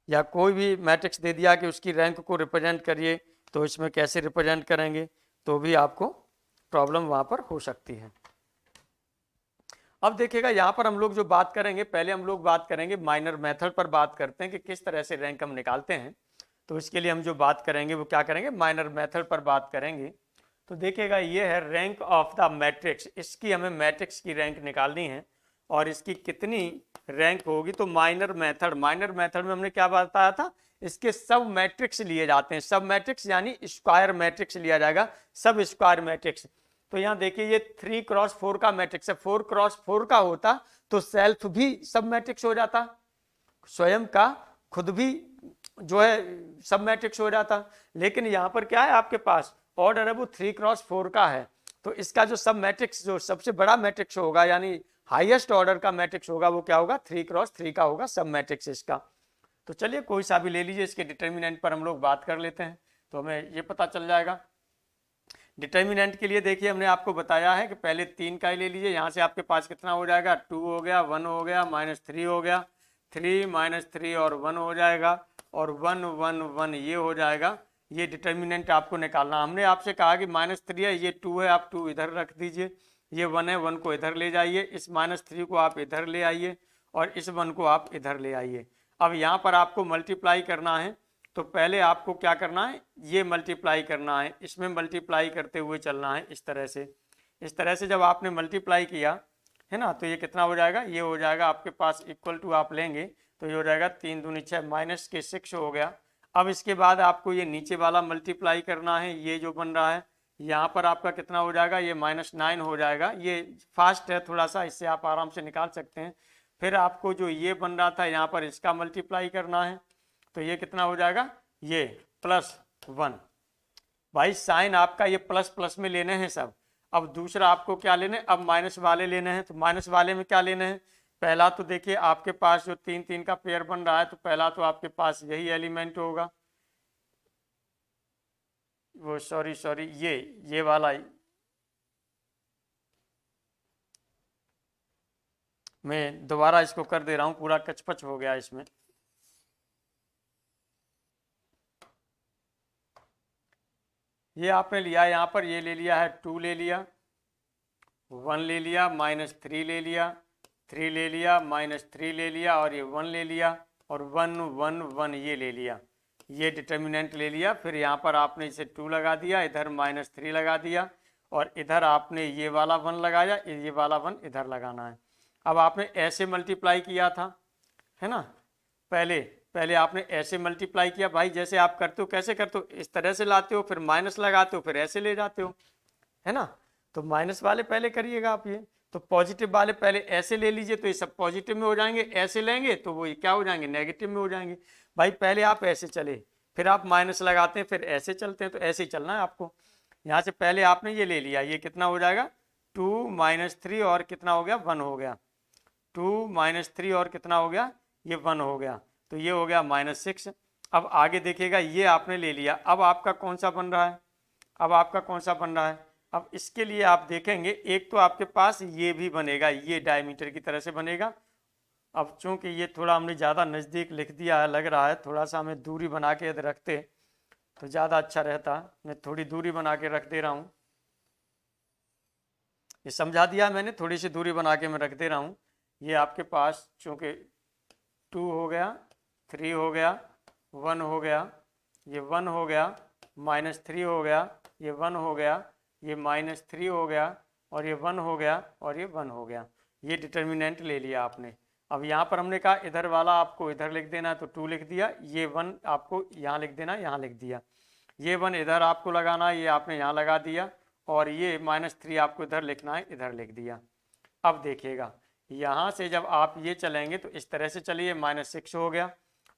या कोई भी मैट्रिक्स दे दिया कि उसकी रैंक को रिप्रेजेंट करिए, तो इसमें कैसे रिप्रेजेंट करेंगे, तो भी आपको प्रॉब्लम वहां पर हो सकती है। अब देखिएगा यहाँ पर हम लोग जो बात करेंगे, पहले हम लोग बात करेंगे माइनर मेथड पर बात करते हैं कि किस तरह से रैंक हम निकालते हैं। तो इसके लिए हम जो बात करेंगे वो क्या करेंगे, माइनर मेथड पर बात करेंगे। तो देखिएगा ये है रैंक ऑफ द मैट्रिक्स, इसकी हमें मैट्रिक्स की रैंक निकालनी है और इसकी कितनी रैंक होगी। तो माइनर मेथड में हमने क्या बताया था, इसके सब मैट्रिक्स लिए जाते हैं, सब मैट्रिक्स यानी स्क्वायर मैट्रिक्स लिया जाएगा, सब स्क्वायर मैट्रिक्स। तो यहाँ देखिए ये 3x4 का मैट्रिक्स है, 4x4 का होता तो सेल्फ भी सब मैट्रिक्स हो जाता, स्वयं का खुद भी जो है सब मैट्रिक्स हो जाता। लेकिन यहाँ पर क्या है, आपके पास ऑर्डर है वो 3x4 का है, तो इसका जो सब मैट्रिक्स जो सबसे बड़ा मैट्रिक्स होगा यानी हाईएस्ट ऑर्डर का मैट्रिक्स होगा वो क्या होगा, 3x3 का होगा सब मैट्रिक्स इसका। तो चलिए कोई सा भी ले लीजिए, इसके डिटर्मिनेंट पर हम लोग बात कर लेते हैं तो हमें ये पता चल जाएगा। डिटर्मिनेंट के लिए देखिए हमने आपको बताया है कि पहले 3 का ही ले लीजिए, यहाँ से आपके पास कितना हो जाएगा, 2 हो गया, 1 हो गया, -3 हो गया, 3 -3 और 1 हो जाएगा, और 1 1 1 ये हो जाएगा। ये डिटर्मिनेंट आपको निकालना, हमने आपसे कहा कि -3 है, ये 2 है, आप 2 इधर रख दीजिए, ये 1 है, 1 को इधर ले जाइए, इस -3 को आप इधर ले आइए और इस 1 को आप इधर ले आइए। अब यहाँ पर आपको मल्टीप्लाई करना है, तो पहले आपको क्या करना है, ये मल्टीप्लाई करना है, इसमें मल्टीप्लाई करते हुए चलना है इस तरह से। इस तरह से जब आपने मल्टीप्लाई किया है ना, तो ये कितना हो जाएगा, ये हो जाएगा आपके पास इक्वल टू आप लेंगे तो ये हो जाएगा 3 दूनी 6 माइनस के 6 हो गया। अब इसके बाद आपको ये नीचे वाला मल्टीप्लाई करना है, ये जो बन रहा है यहाँ पर आपका कितना हो जाएगा, ये -9 हो जाएगा। ये फास्ट है थोड़ा सा, इससे आप आराम से निकाल सकते हैं। फिर आपको जो ये बन रहा था यहाँ पर इसका मल्टीप्लाई करना है, तो ये कितना हो जाएगा, ये प्लस 1। भाई साइन आपका ये प्लस प्लस में लेने हैं सब। अब दूसरा आपको क्या लेने, अब माइनस वाले लेने हैं। तो माइनस वाले में क्या लेने हैं, पहला तो देखिए आपके पास जो 3 3 का पेयर बन रहा है, तो पहला तो आपके पास यही एलिमेंट होगा, वो सॉरी सॉरी ये वाला, मैं दोबारा इसको कर दे रहा हूं, पूरा कचपच हो गया इसमें। ये आपने लिया यहाँ पर, ये ले लिया है 2 ले लिया, 1 ले लिया, -3 ले लिया, 3 ले लिया, -3 ले लिया, और ये 1 ले लिया, और 1 1 1 ये ले लिया, ये डिटर्मिनेंट ले लिया। फिर यहाँ पर आपने इसे 2 लगा दिया, इधर -3 लगा दिया, और इधर आपने ये वाला 1 लगाया, ये वाला 1 इधर लगाना है। अब आपने ऐसे मल्टीप्लाई किया था, है ना, पहले पहले आपने ऐसे मल्टीप्लाई किया। भाई जैसे आप करते हो, कैसे करते हो, इस तरह से लाते हो, फिर माइनस लगाते हो, फिर ऐसे ले जाते हो, है ना। तो माइनस वाले पहले करिएगा आप ये, तो पॉजिटिव वाले पहले ऐसे ले लीजिए, तो ये सब पॉजिटिव में हो जाएंगे, ऐसे लेंगे तो वो क्या हो जाएंगे, नेगेटिव में हो जाएंगे। भाई पहले आप ऐसे चले, फिर आप माइनस लगाते हैं, फिर ऐसे चलते हैं, तो ऐसे ही चलना है आपको। यहाँ से पहले आपने ये ले लिया, ये कितना हो जाएगा 2 -3 और कितना हो गया 1 हो गया, 2 -3 और कितना हो गया, ये 1 हो गया, तो ये हो गया -6। अब आगे देखिएगा, ये आपने ले लिया, अब आपका कौन सा बन रहा है, अब आपका कौन सा बन रहा है। अब इसके लिए आप देखेंगे, एक तो आपके पास ये भी बनेगा, ये डायमीटर की तरह से बनेगा। अब चूंकि ये थोड़ा हमने ज़्यादा नज़दीक लिख दिया है, लग रहा है थोड़ा सा हमें दूरी बना के यदि रखते तो ज़्यादा अच्छा रहता। मैं थोड़ी दूरी बना के रख दे रहा हूँ, ये समझा दिया मैंने, थोड़ी सी दूरी बना के मैं रख दे रहा हूँ। ये आपके पास चूँकि 2 हो गया, 3 हो गया, 1 हो गया, ये 1 हो गया, -3 हो गया, ये 1 हो गया, ये -3 हो गया, और ये 1 हो गया, और ये 1 हो गया। ये डिटर्मिनेंट ले लिया आपने। अब यहाँ पर हमने कहा इधर वाला आपको इधर लिख देना है, तो 2 लिख दिया, ये 1 आपको यहाँ लिख देना, यहाँ लिख दिया, ये 1 इधर आपको लगाना है, ये आपने यहाँ लगा दिया, और ये -3 आपको इधर लिखना है, इधर लिख दिया। अब देखिएगा, यहाँ से जब आप ये चलेंगे तो इस तरह से चलिए, -6 हो गया।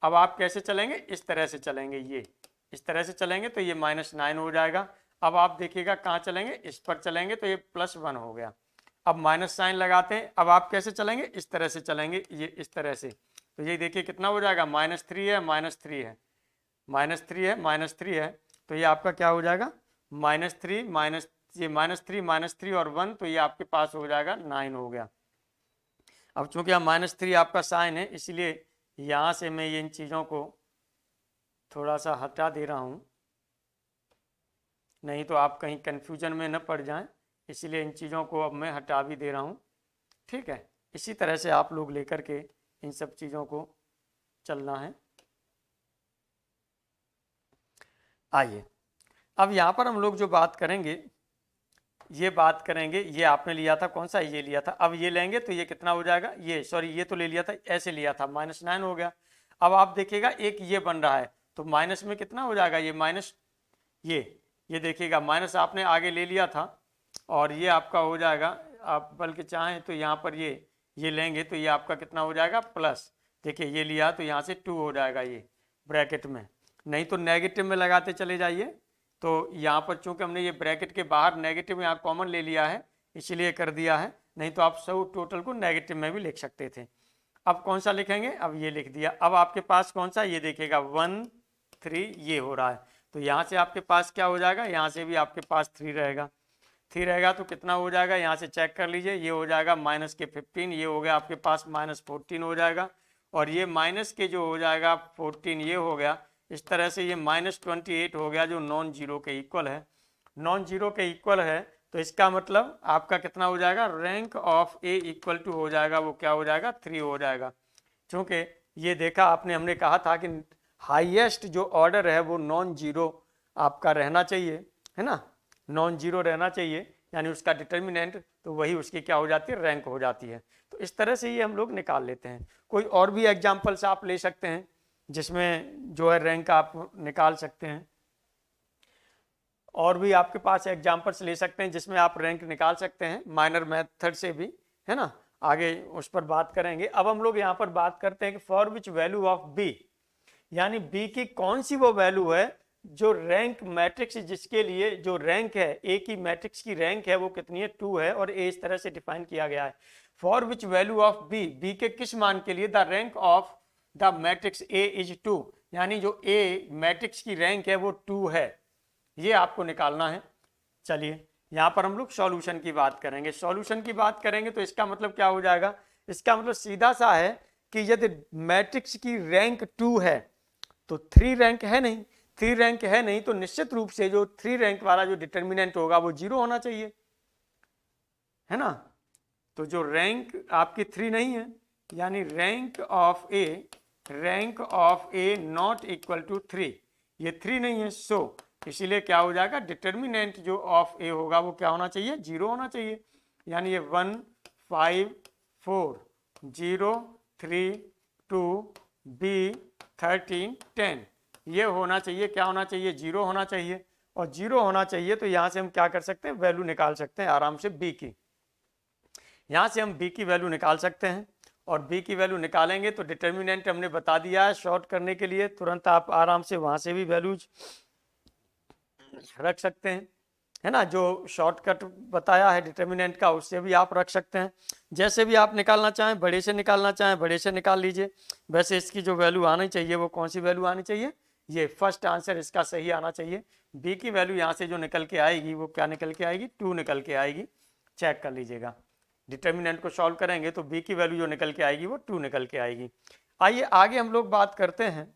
अब आप कैसे चलेंगे, इस तरह से चलेंगे, ये इस तरह से चलेंगे तो ये -9 हो जाएगा। अब आप देखिएगा कहाँ चलेंगे, इस पर चलेंगे तो ये +1 हो गया। अब माइनस साइन लगाते हैं, अब आप कैसे चलेंगे, इस तरह से चलेंगे, ये इस तरह से, तो ये देखिए कितना हो जाएगा, -3 है, -3 है, -3 है, -3 है, तो ये आपका क्या हो जाएगा, -3 माइनस ये -3 -3 और 1, तो ये आपके पास हो जाएगा 9 हो गया। अब चूंकि हम -3 आपका साइन है, इसलिए यहाँ से मैं ये इन चीज़ों को थोड़ा सा हटा दे रहा हूँ, नहीं तो आप कहीं कन्फ्यूजन में न पड़ जाएं, इसलिए इन चीज़ों को अब मैं हटा भी दे रहा हूँ। ठीक है, इसी तरह से आप लोग लेकर के इन सब चीज़ों को चलना है। आइए, अब यहाँ पर हम लोग जो बात करेंगे, ये बात करेंगे, ये आपने लिया था कौन सा, ये लिया था, अब ये लेंगे तो ये कितना हो जाएगा, ये सॉरी ये तो ले लिया था, ऐसे लिया था, -9 हो गया। अब आप देखिएगा एक ये बन रहा है, तो माइनस में कितना हो जाएगा, ये माइनस, ये देखिएगा माइनस आपने आगे ले लिया था, और ये आपका हो जाएगा, आप बल्कि चाहें तो यहाँ पर ये लेंगे तो ये आपका कितना हो जाएगा प्लस, देखिए ये लिया तो यहाँ से 2 हो जाएगा ये ब्रैकेट में, नहीं तो नेगेटिव में लगाते चले जाइए। तो यहाँ पर चूंकि हमने ये ब्रैकेट के बाहर नेगेटिव यहाँ कॉमन ले लिया है, इसीलिए कर दिया है, नहीं तो आप सब टोटल को नेगेटिव में भी लिख सकते थे। अब कौन सा लिखेंगे, अब ये लिख दिया। अब आपके पास कौन सा, ये देखिएगा 1 3 ये हो रहा है, तो यहाँ से आपके पास क्या हो जाएगा, यहाँ से भी आपके पास 3 रहेगा, 3 रहेगा तो कितना हो जाएगा, यहाँ से चेक कर लीजिए, ये हो जाएगा माइनस के 15, ये हो गया आपके पास -14 हो जाएगा, और ये माइनस के जो हो जाएगा 14 ये हो गया, इस तरह से ये -28 हो गया, जो नॉन जीरो के इक्वल है, नॉन जीरो के इक्वल है। तो इसका मतलब आपका कितना हो जाएगा, rank of A equal to हो जाएगा, वो क्या हो जाएगा 3 हो जाएगा। क्योंकि ये देखा आपने, हमने कहा था कि हाईएस्ट जो ऑर्डर है वो नॉन जीरो आपका रहना चाहिए, है ना, नॉन जीरो रहना चाहिए, यानी उसका डिटर्मिनेंट, तो वही उसकी क्या हो जाती है, रैंक हो जाती है। तो इस तरह से ये हम लोग निकाल लेते हैं। कोई और भी एग्जाम्पल्स आप ले सकते हैं जिसमें जो है रैंक आप निकाल सकते हैं, और भी आपके पास एग्जाम्पल्स ले सकते हैं जिसमें आप रैंक निकाल सकते हैं, माइनर मेथड से भी, है ना, आगे उस पर बात करेंगे। अब हम लोग यहाँ पर बात करते हैं कि for which value of B, यानी बी की कौन सी वो वैल्यू है जो रैंक मैट्रिक्स जिसके लिए जो रैंक है ए की मैट्रिक्स की रैंक है वो कितनी है 2 है और ए इस तरह से डिफाइन किया गया है for which value of B B के किस मान के लिए the rank of the matrix A is 2 यानी जो ए मैट्रिक्स की रैंक है वो 2 है ये आपको निकालना है। चलिए यहाँ पर हम लोग सॉल्यूशन की बात करेंगे सॉल्यूशन की बात करेंगे तो इसका मतलब क्या हो जाएगा इसका मतलब सीधा सा है कि यदि मैट्रिक्स की रैंक 2 है तो 3 रैंक है नहीं 3 रैंक है नहीं तो निश्चित रूप से जो 3 रैंक वाला जो डिटर्मिनेंट होगा वो 0 होना चाहिए है ना। तो जो रैंक आपकी 3 नहीं है यानी rank of A not equal to 3 ये 3 नहीं है सो इसीलिए क्या हो जाएगा डिटर्मिनेंट जो ऑफ ए होगा वो क्या होना चाहिए 0 होना चाहिए यानी ये 1 5 4 0 3 2 b 13 10 ये होना चाहिए क्या होना चाहिए 0 होना चाहिए और 0 होना चाहिए तो यहाँ से हम क्या कर सकते हैं वैल्यू निकाल सकते हैं आराम से b की यहाँ से हम b की वैल्यू निकाल सकते हैं और b की वैल्यू निकालेंगे तो डिटर्मिनेंट हमने बता दिया है शॉर्ट करने के लिए तुरंत आप आराम से वहाँ से भी वैल्यूज रख सकते हैं है ना जो शॉर्टकट बताया है डिटर्मिनेंट का उससे भी आप रख सकते हैं जैसे भी आप निकालना चाहें बड़े से निकालना चाहें बड़े से निकाल लीजिए वैसे इसकी जो वैल्यू आनी चाहिए वो कौन सी वैल्यू आनी चाहिए ये फर्स्ट आंसर इसका सही आना चाहिए बी की वैल्यू यहाँ से जो निकल के आएगी वो क्या निकल के आएगी 2 निकल के आएगी चेक कर लीजिएगा डिटर्मिनेंट को सॉल्व करेंगे तो बी की वैल्यू जो निकल के आएगी वो 2 निकल के आएगी। आइए आगे हम लोग बात करते हैं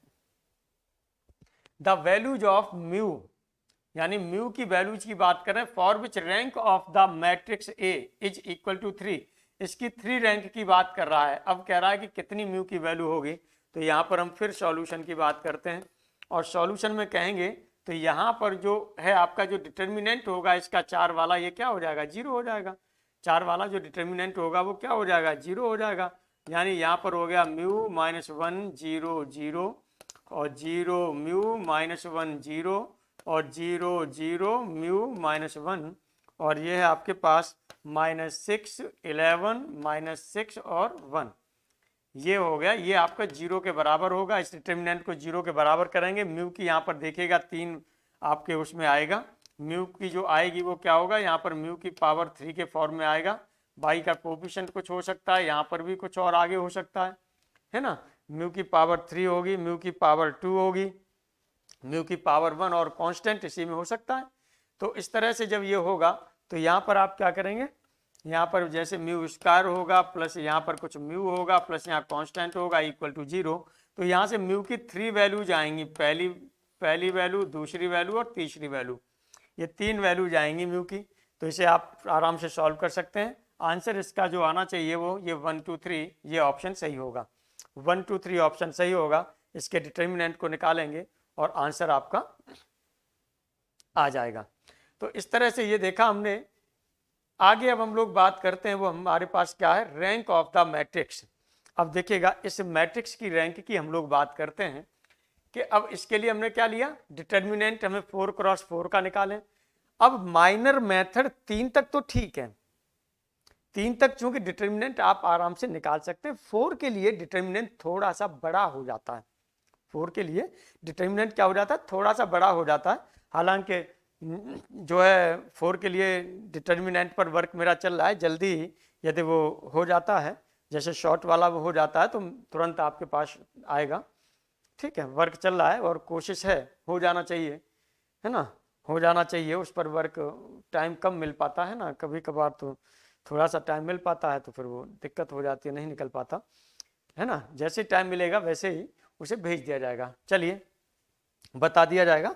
द वैल्यूज ऑफ म्यू यानी म्यू की वैल्यूज की बात करें for which rank of the matrix A is equal to 3 इसकी 3 रैंक की बात कर रहा है अब कह रहा है कि कितनी म्यू की वैल्यू होगी तो यहाँ पर हम फिर सॉल्यूशन की बात करते हैं और सॉल्यूशन में कहेंगे तो यहाँ पर जो है आपका जो डिटर्मिनेंट होगा इसका 4 वाला ये क्या हो जाएगा 0 हो जाएगा 4 वाला जो डिटर्मिनेंट होगा वो क्या हो जाएगा 0 हो जाएगा यानी यहाँ पर हो गया म्यू -1 0 0 और 0 म्यू -1 0 और 0 0 म्यू -1 और ये है आपके पास -6 11 -6 और 1 ये हो गया ये आपका 0 के बराबर होगा इस डिटर्मिनेंट को 0 के बराबर करेंगे म्यू की यहाँ पर देखिएगा 3 आपके उसमें आएगा म्यू की जो आएगी वो क्या होगा यहाँ पर म्यू की पावर 3 के फॉर्म में आएगा बाई का कोफिशिएंट कुछ हो सकता है यहाँ पर भी कुछ और आगे हो सकता है ना म्यू की पावर 3 होगी म्यू की पावर 2 होगी म्यू की पावर 1 और कांस्टेंट इसी में हो सकता है। तो इस तरह से जब ये होगा तो यहाँ पर आप क्या करेंगे यहाँ पर जैसे म्यू स्क्वायर होगा प्लस यहाँ पर कुछ म्यू होगा प्लस यहाँ कांस्टेंट होगा इक्वल टू 0 तो यहाँ से म्यू की 3 वैल्यूज आएंगी पहली वैल्यू दूसरी वैल्यू और तीसरी वैल्यू ये 3 वैल्यूज आएंगी म्यू की तो इसे आप आराम से सॉल्व कर सकते हैं आंसर इसका जो आना चाहिए वो ये 1 2 3 ये ऑप्शन सही होगा 1 2 3 ऑप्शन सही होगा इसके डिटर्मिनेंट को निकालेंगे और आंसर आपका आ जाएगा। तो इस तरह से ये देखा हमने आगे अब हम लोग बात करते हैं वो हमारे पास क्या है रैंक ऑफ द मैट्रिक्स। अब देखिएगा इस मैट्रिक्स की रैंक की हम लोग बात करते हैं कि अब इसके लिए हमने क्या लिया डिटर्मिनेंट हमें 4 क्रॉस 4 का निकालें। अब माइनर मेथड 3 तक तो ठीक है 3 तक चूंकि डिटर्मिनेंट आप आराम से निकाल सकते हैं 4 के लिए डिटर्मिनेंट थोड़ा सा बड़ा हो जाता है 4 के लिए डिटर्मिनेंट क्या हो जाता है थोड़ा सा बड़ा हो जाता है हालांकि जो है 4 के लिए डिटर्मिनेंट पर वर्क मेरा चल रहा है जल्दी यदि वो हो जाता है जैसे शॉर्ट वाला वो हो जाता है तो तुरंत आपके पास आएगा ठीक है वर्क चल रहा है और कोशिश है हो जाना चाहिए है ना हो जाना चाहिए उस पर वर्क टाइम कम मिल पाता है ना कभी कभार तो थोड़ा सा टाइम मिल पाता है तो फिर वो दिक्कत हो जाती है नहीं निकल पाता है ना जैसे टाइम मिलेगा वैसे ही उसे भेज दिया जाएगा चलिए बता दिया जाएगा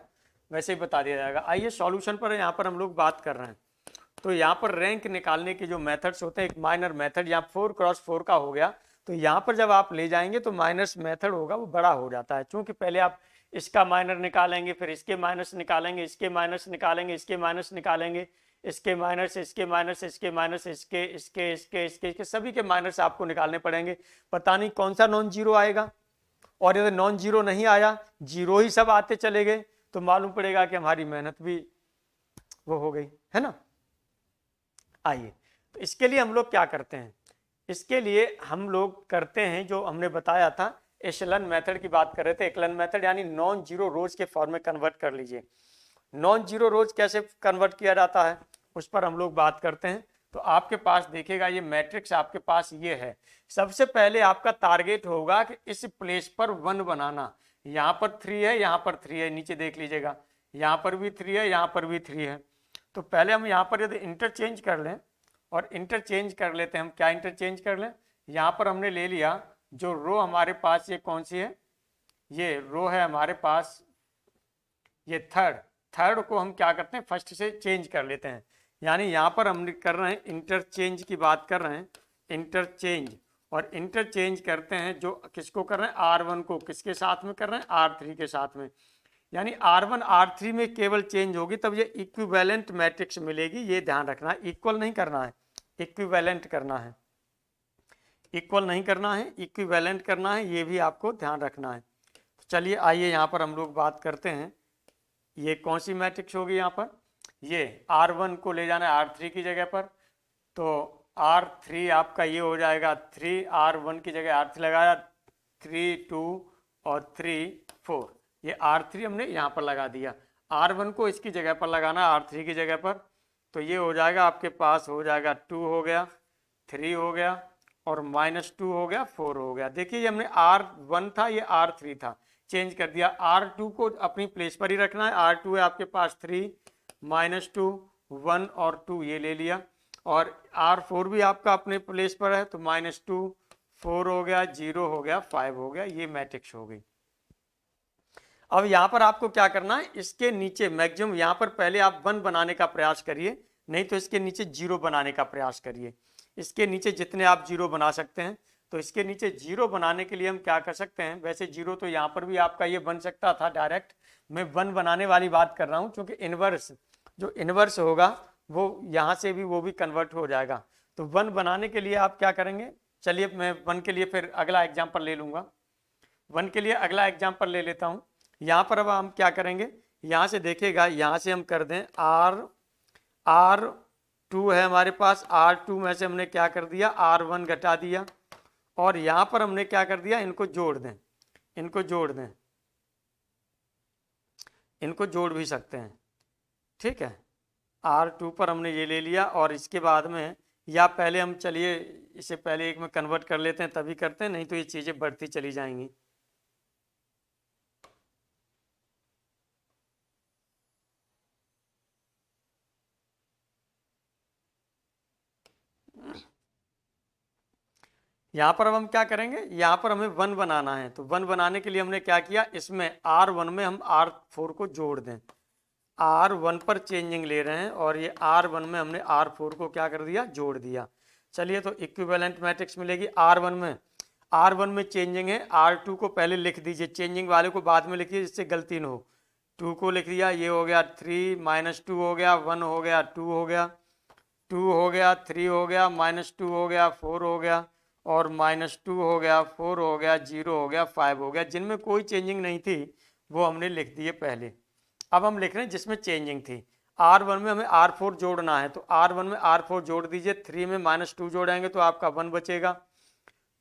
वैसे ही बता दिया जाएगा। आइए सॉल्यूशन पर यहाँ पर हम लोग बात कर रहे हैं तो यहाँ पर रैंक निकालने के जो मेथड्स होते हैं एक माइनर मेथड यहाँ 4 क्रॉस 4 का हो गया तो यहाँ पर जब आप ले जाएंगे तो माइनस मेथड होगा वो बड़ा हो जाता है क्योंकि पहले आप इसका माइनर निकालेंगे फिर इसके माइनस निकालेंगे इसके माइनस निकालेंगे इसके माइनस निकालेंगे इसके माइनस इसके माइनस इसके माइनस इसके इसके इसके इसके इसके सभी के माइनस आपको निकालने पड़ेंगे पता नहीं कौन सा नॉन जीरो आएगा और यदि नॉन जीरो नहीं आया जीरो ही सब आते चले गए तो मालूम पड़ेगा कि हमारी मेहनत भी वो हो गई है ना। आइए तो इसके लिए हम लोग क्या करते हैं इसके लिए हम लोग करते हैं जो हमने बताया था एशेलन मेथड की बात कर रहे थे। एक्लन मेथड यानी नॉन जीरो रोज के फॉर्म में कन्वर्ट कर लीजिए। नॉन जीरो रोज कैसे कन्वर्ट किया जाता है उस पर हम लोग बात करते हैं। तो आपके पास देखिएगा ये मैट्रिक्स आपके पास ये है। सबसे पहले आपका टारगेट होगा कि इस प्लेस पर 1 बनाना। यहाँ पर 3 है, यहाँ पर 3 है, नीचे देख लीजिएगा यहाँ पर भी 3 है, यहाँ पर भी 3 है। तो पहले हम यहाँ पर यदि इंटरचेंज कर लें और इंटरचेंज कर लेते हैं हम, क्या इंटरचेंज कर लें, यहाँ पर हमने ले लिया जो रो हमारे पास ये कौन सी है, ये रो है हमारे पास ये थर्ड को हम क्या करते हैं फर्स्ट से चेंज कर लेते हैं। यानी यहाँ पर हम कर रहे हैं इंटरचेंज की बात कर रहे हैं, इंटरचेंज, और इंटरचेंज करते हैं जो किसको कर रहे हैं, R1 को किसके साथ में कर रहे हैं, R3 के साथ में। यानी R1 R3 में केवल चेंज होगी तब ये इक्विवेलेंट मैट्रिक्स मिलेगी। ये ध्यान रखना है, इक्वल नहीं करना है, इक्विवेलेंट करना है, इक्वल नहीं करना है, इक्विवेलेंट करना है, ये भी आपको ध्यान रखना है। तो चलिए आइए यहाँ पर हम लोग बात करते हैं ये कौन सी मैट्रिक्स होगी। यहाँ पर ये R1 को ले जाना है R3 की जगह पर, तो R3 आपका ये हो जाएगा 3, R1 की जगह R3 लगाया, 3 2 और 3 4, ये R3 हमने यहाँ पर लगा दिया। R1 को इसकी जगह पर लगाना R3 की जगह पर, तो ये हो जाएगा आपके पास हो जाएगा 2 हो गया, 3 हो गया और -2 हो गया, 4 हो गया। देखिए ये हमने R1 था, ये R3 था, चेंज कर दिया। R2 को अपनी प्लेस पर ही रखना है। R2 है आपके पास 3, -2, 1 और 2 ये ले लिया, और R4 भी आपका अपने प्लेस पर है, तो -2, 4 हो गया, 0 हो गया, 5 हो गया, ये मैट्रिक्स हो गई। अब यहाँ पर आपको क्या करना है, इसके नीचे मैक्सिमम यहाँ पर पहले आप 1 बनाने का प्रयास करिए, नहीं तो इसके नीचे 0 बनाने का प्रयास करिए। इसके नीचे जितने आप 0 बना सकते हैं, तो इसके नीचे 0 बनाने के लिए हम क्या कर सकते हैं, वैसे 0 तो यहाँ पर भी आपका ये बन सकता था डायरेक्ट, मैं 1 बनाने वाली बात कर रहा हूँ, क्योंकि इनवर्स जो इनवर्स होगा वो यहाँ से भी वो भी कन्वर्ट हो जाएगा। तो 1 बनाने के लिए आप क्या करेंगे, चलिए मैं 1 के लिए फिर अगला एग्जाम्पल ले लूँगा। 1 के लिए अगला एग्जाम्पल ले लेता हूँ। यहाँ पर अब हम क्या करेंगे, यहाँ से देखिएगा, यहाँ से हम कर दें R2 है हमारे पास, R2 में से हमने क्या कर दिया, R1 घटा दिया, और यहाँ पर हमने क्या कर दिया, इनको जोड़ दें, इनको जोड़ दें, इनको जोड़ भी सकते हैं, ठीक है। R2 पर हमने ये ले लिया, और इसके बाद में या पहले हम चलिए इसे पहले एक में कन्वर्ट कर लेते हैं, तभी करते हैं, नहीं तो ये चीज़ें बढ़ती चली जाएंगी। यहाँ पर अब हम क्या करेंगे, यहाँ पर हमें 1 बनाना है, तो 1 बनाने के लिए हमने क्या किया, इसमें R1 में हम R4 को जोड़ दें। R1 पर चेंजिंग ले रहे हैं, और ये R1 में हमने R4 को क्या कर दिया, जोड़ दिया। चलिए तो इक्विवेलेंट मैट्रिक्स मिलेगी। R1 में चेंजिंग है, R2 को पहले लिख दीजिए, चेंजिंग वाले को बाद में लिखिए जिससे गलती न हो। 2 को लिख दिया, ये हो गया 3, -2 हो गया, 1 हो गया, 2 हो गया, 2 हो गया, 3 हो गया, -2 हो गया, 4 हो गया, और -2 हो गया, 4 हो गया, 0 हो गया, 5 हो गया। जिनमें कोई चेंजिंग नहीं थी वो हमने लिख दिए पहले। अब हम लिख रहे हैं जिसमें चेंजिंग थी। R1 में हमें R4 जोड़ना है, तो R1 में R4 जोड़ दीजिए। 3 में -2 जोड़ेंगे तो आपका 1 बचेगा।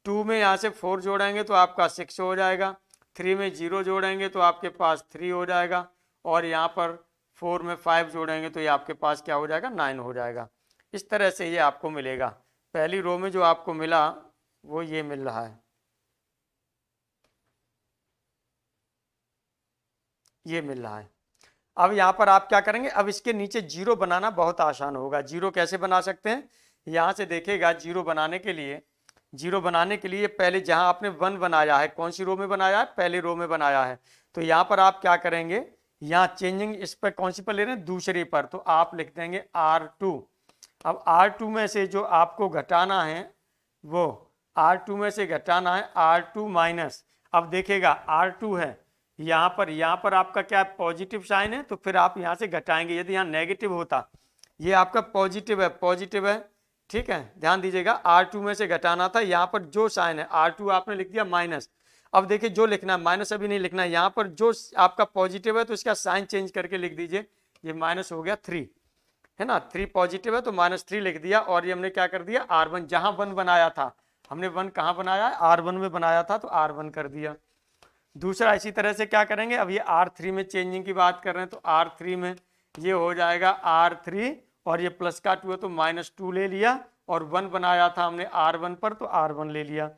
2 में यहाँ से 4 जोड़ेंगे तो आपका 6 हो जाएगा। 3 में 0 जोड़ेंगे तो आपके पास 3 हो जाएगा, और यहाँ पर 4 में 5 जोड़ेंगे तो ये आपके पास क्या हो जाएगा, 9 हो जाएगा। इस तरह से ये आपको मिलेगा। पहली रो में जो आपको मिला वो ये मिल रहा है, ये मिल रहा है। अब यहाँ पर आप क्या करेंगे, अब इसके नीचे 0 बनाना बहुत आसान होगा। 0 कैसे बना सकते हैं, यहाँ से देखेगा 0 बनाने के लिए, 0 बनाने के लिए पहले जहाँ आपने 1 बनाया है, कौन सी रो में बनाया है, पहले रो में बनाया है, तो यहाँ पर आप क्या करेंगे, यहाँ चेंजिंग इस पर कौन सी पर ले रहे हैं, दूसरे पर, तो आप लिख देंगे R2। अब R2 में से जो आपको घटाना है वो R2 में से घटाना है R2 माइनस, अब देखेगा R2 है यहाँ पर आपका क्या पॉजिटिव साइन है, तो फिर आप यहाँ से घटाएंगे। यदि यहाँ नेगेटिव होता, ये आपका पॉजिटिव है, ठीक है, ध्यान दीजिएगा। R2 में से घटाना था, यहाँ पर जो साइन है R2 आपने लिख दिया माइनस। अब देखिए जो लिखना है, माइनस अभी नहीं लिखना है, यहाँ पर जो आपका पॉजिटिव है तो इसका साइन चेंज करके लिख दीजिए। ये माइनस हो गया 3, है ना, 3 पॉजिटिव है तो -3 लिख दिया, और ये हमने क्या कर दिया, R1 जहाँ 1 बनाया था हमने 1 कहाँ बनाया है, R1 में बनाया था तो R1 कर दिया। दूसरा इसी तरह से क्या करेंगे, अब ये R3 में चेंजिंग की बात कर रहे हैं तो R3 में ये हो जाएगा R3 और ये प्लस का 2 है तो -2 ले लिया, और 1 बनाया था हमने R1 पर तो R1 ले लिया।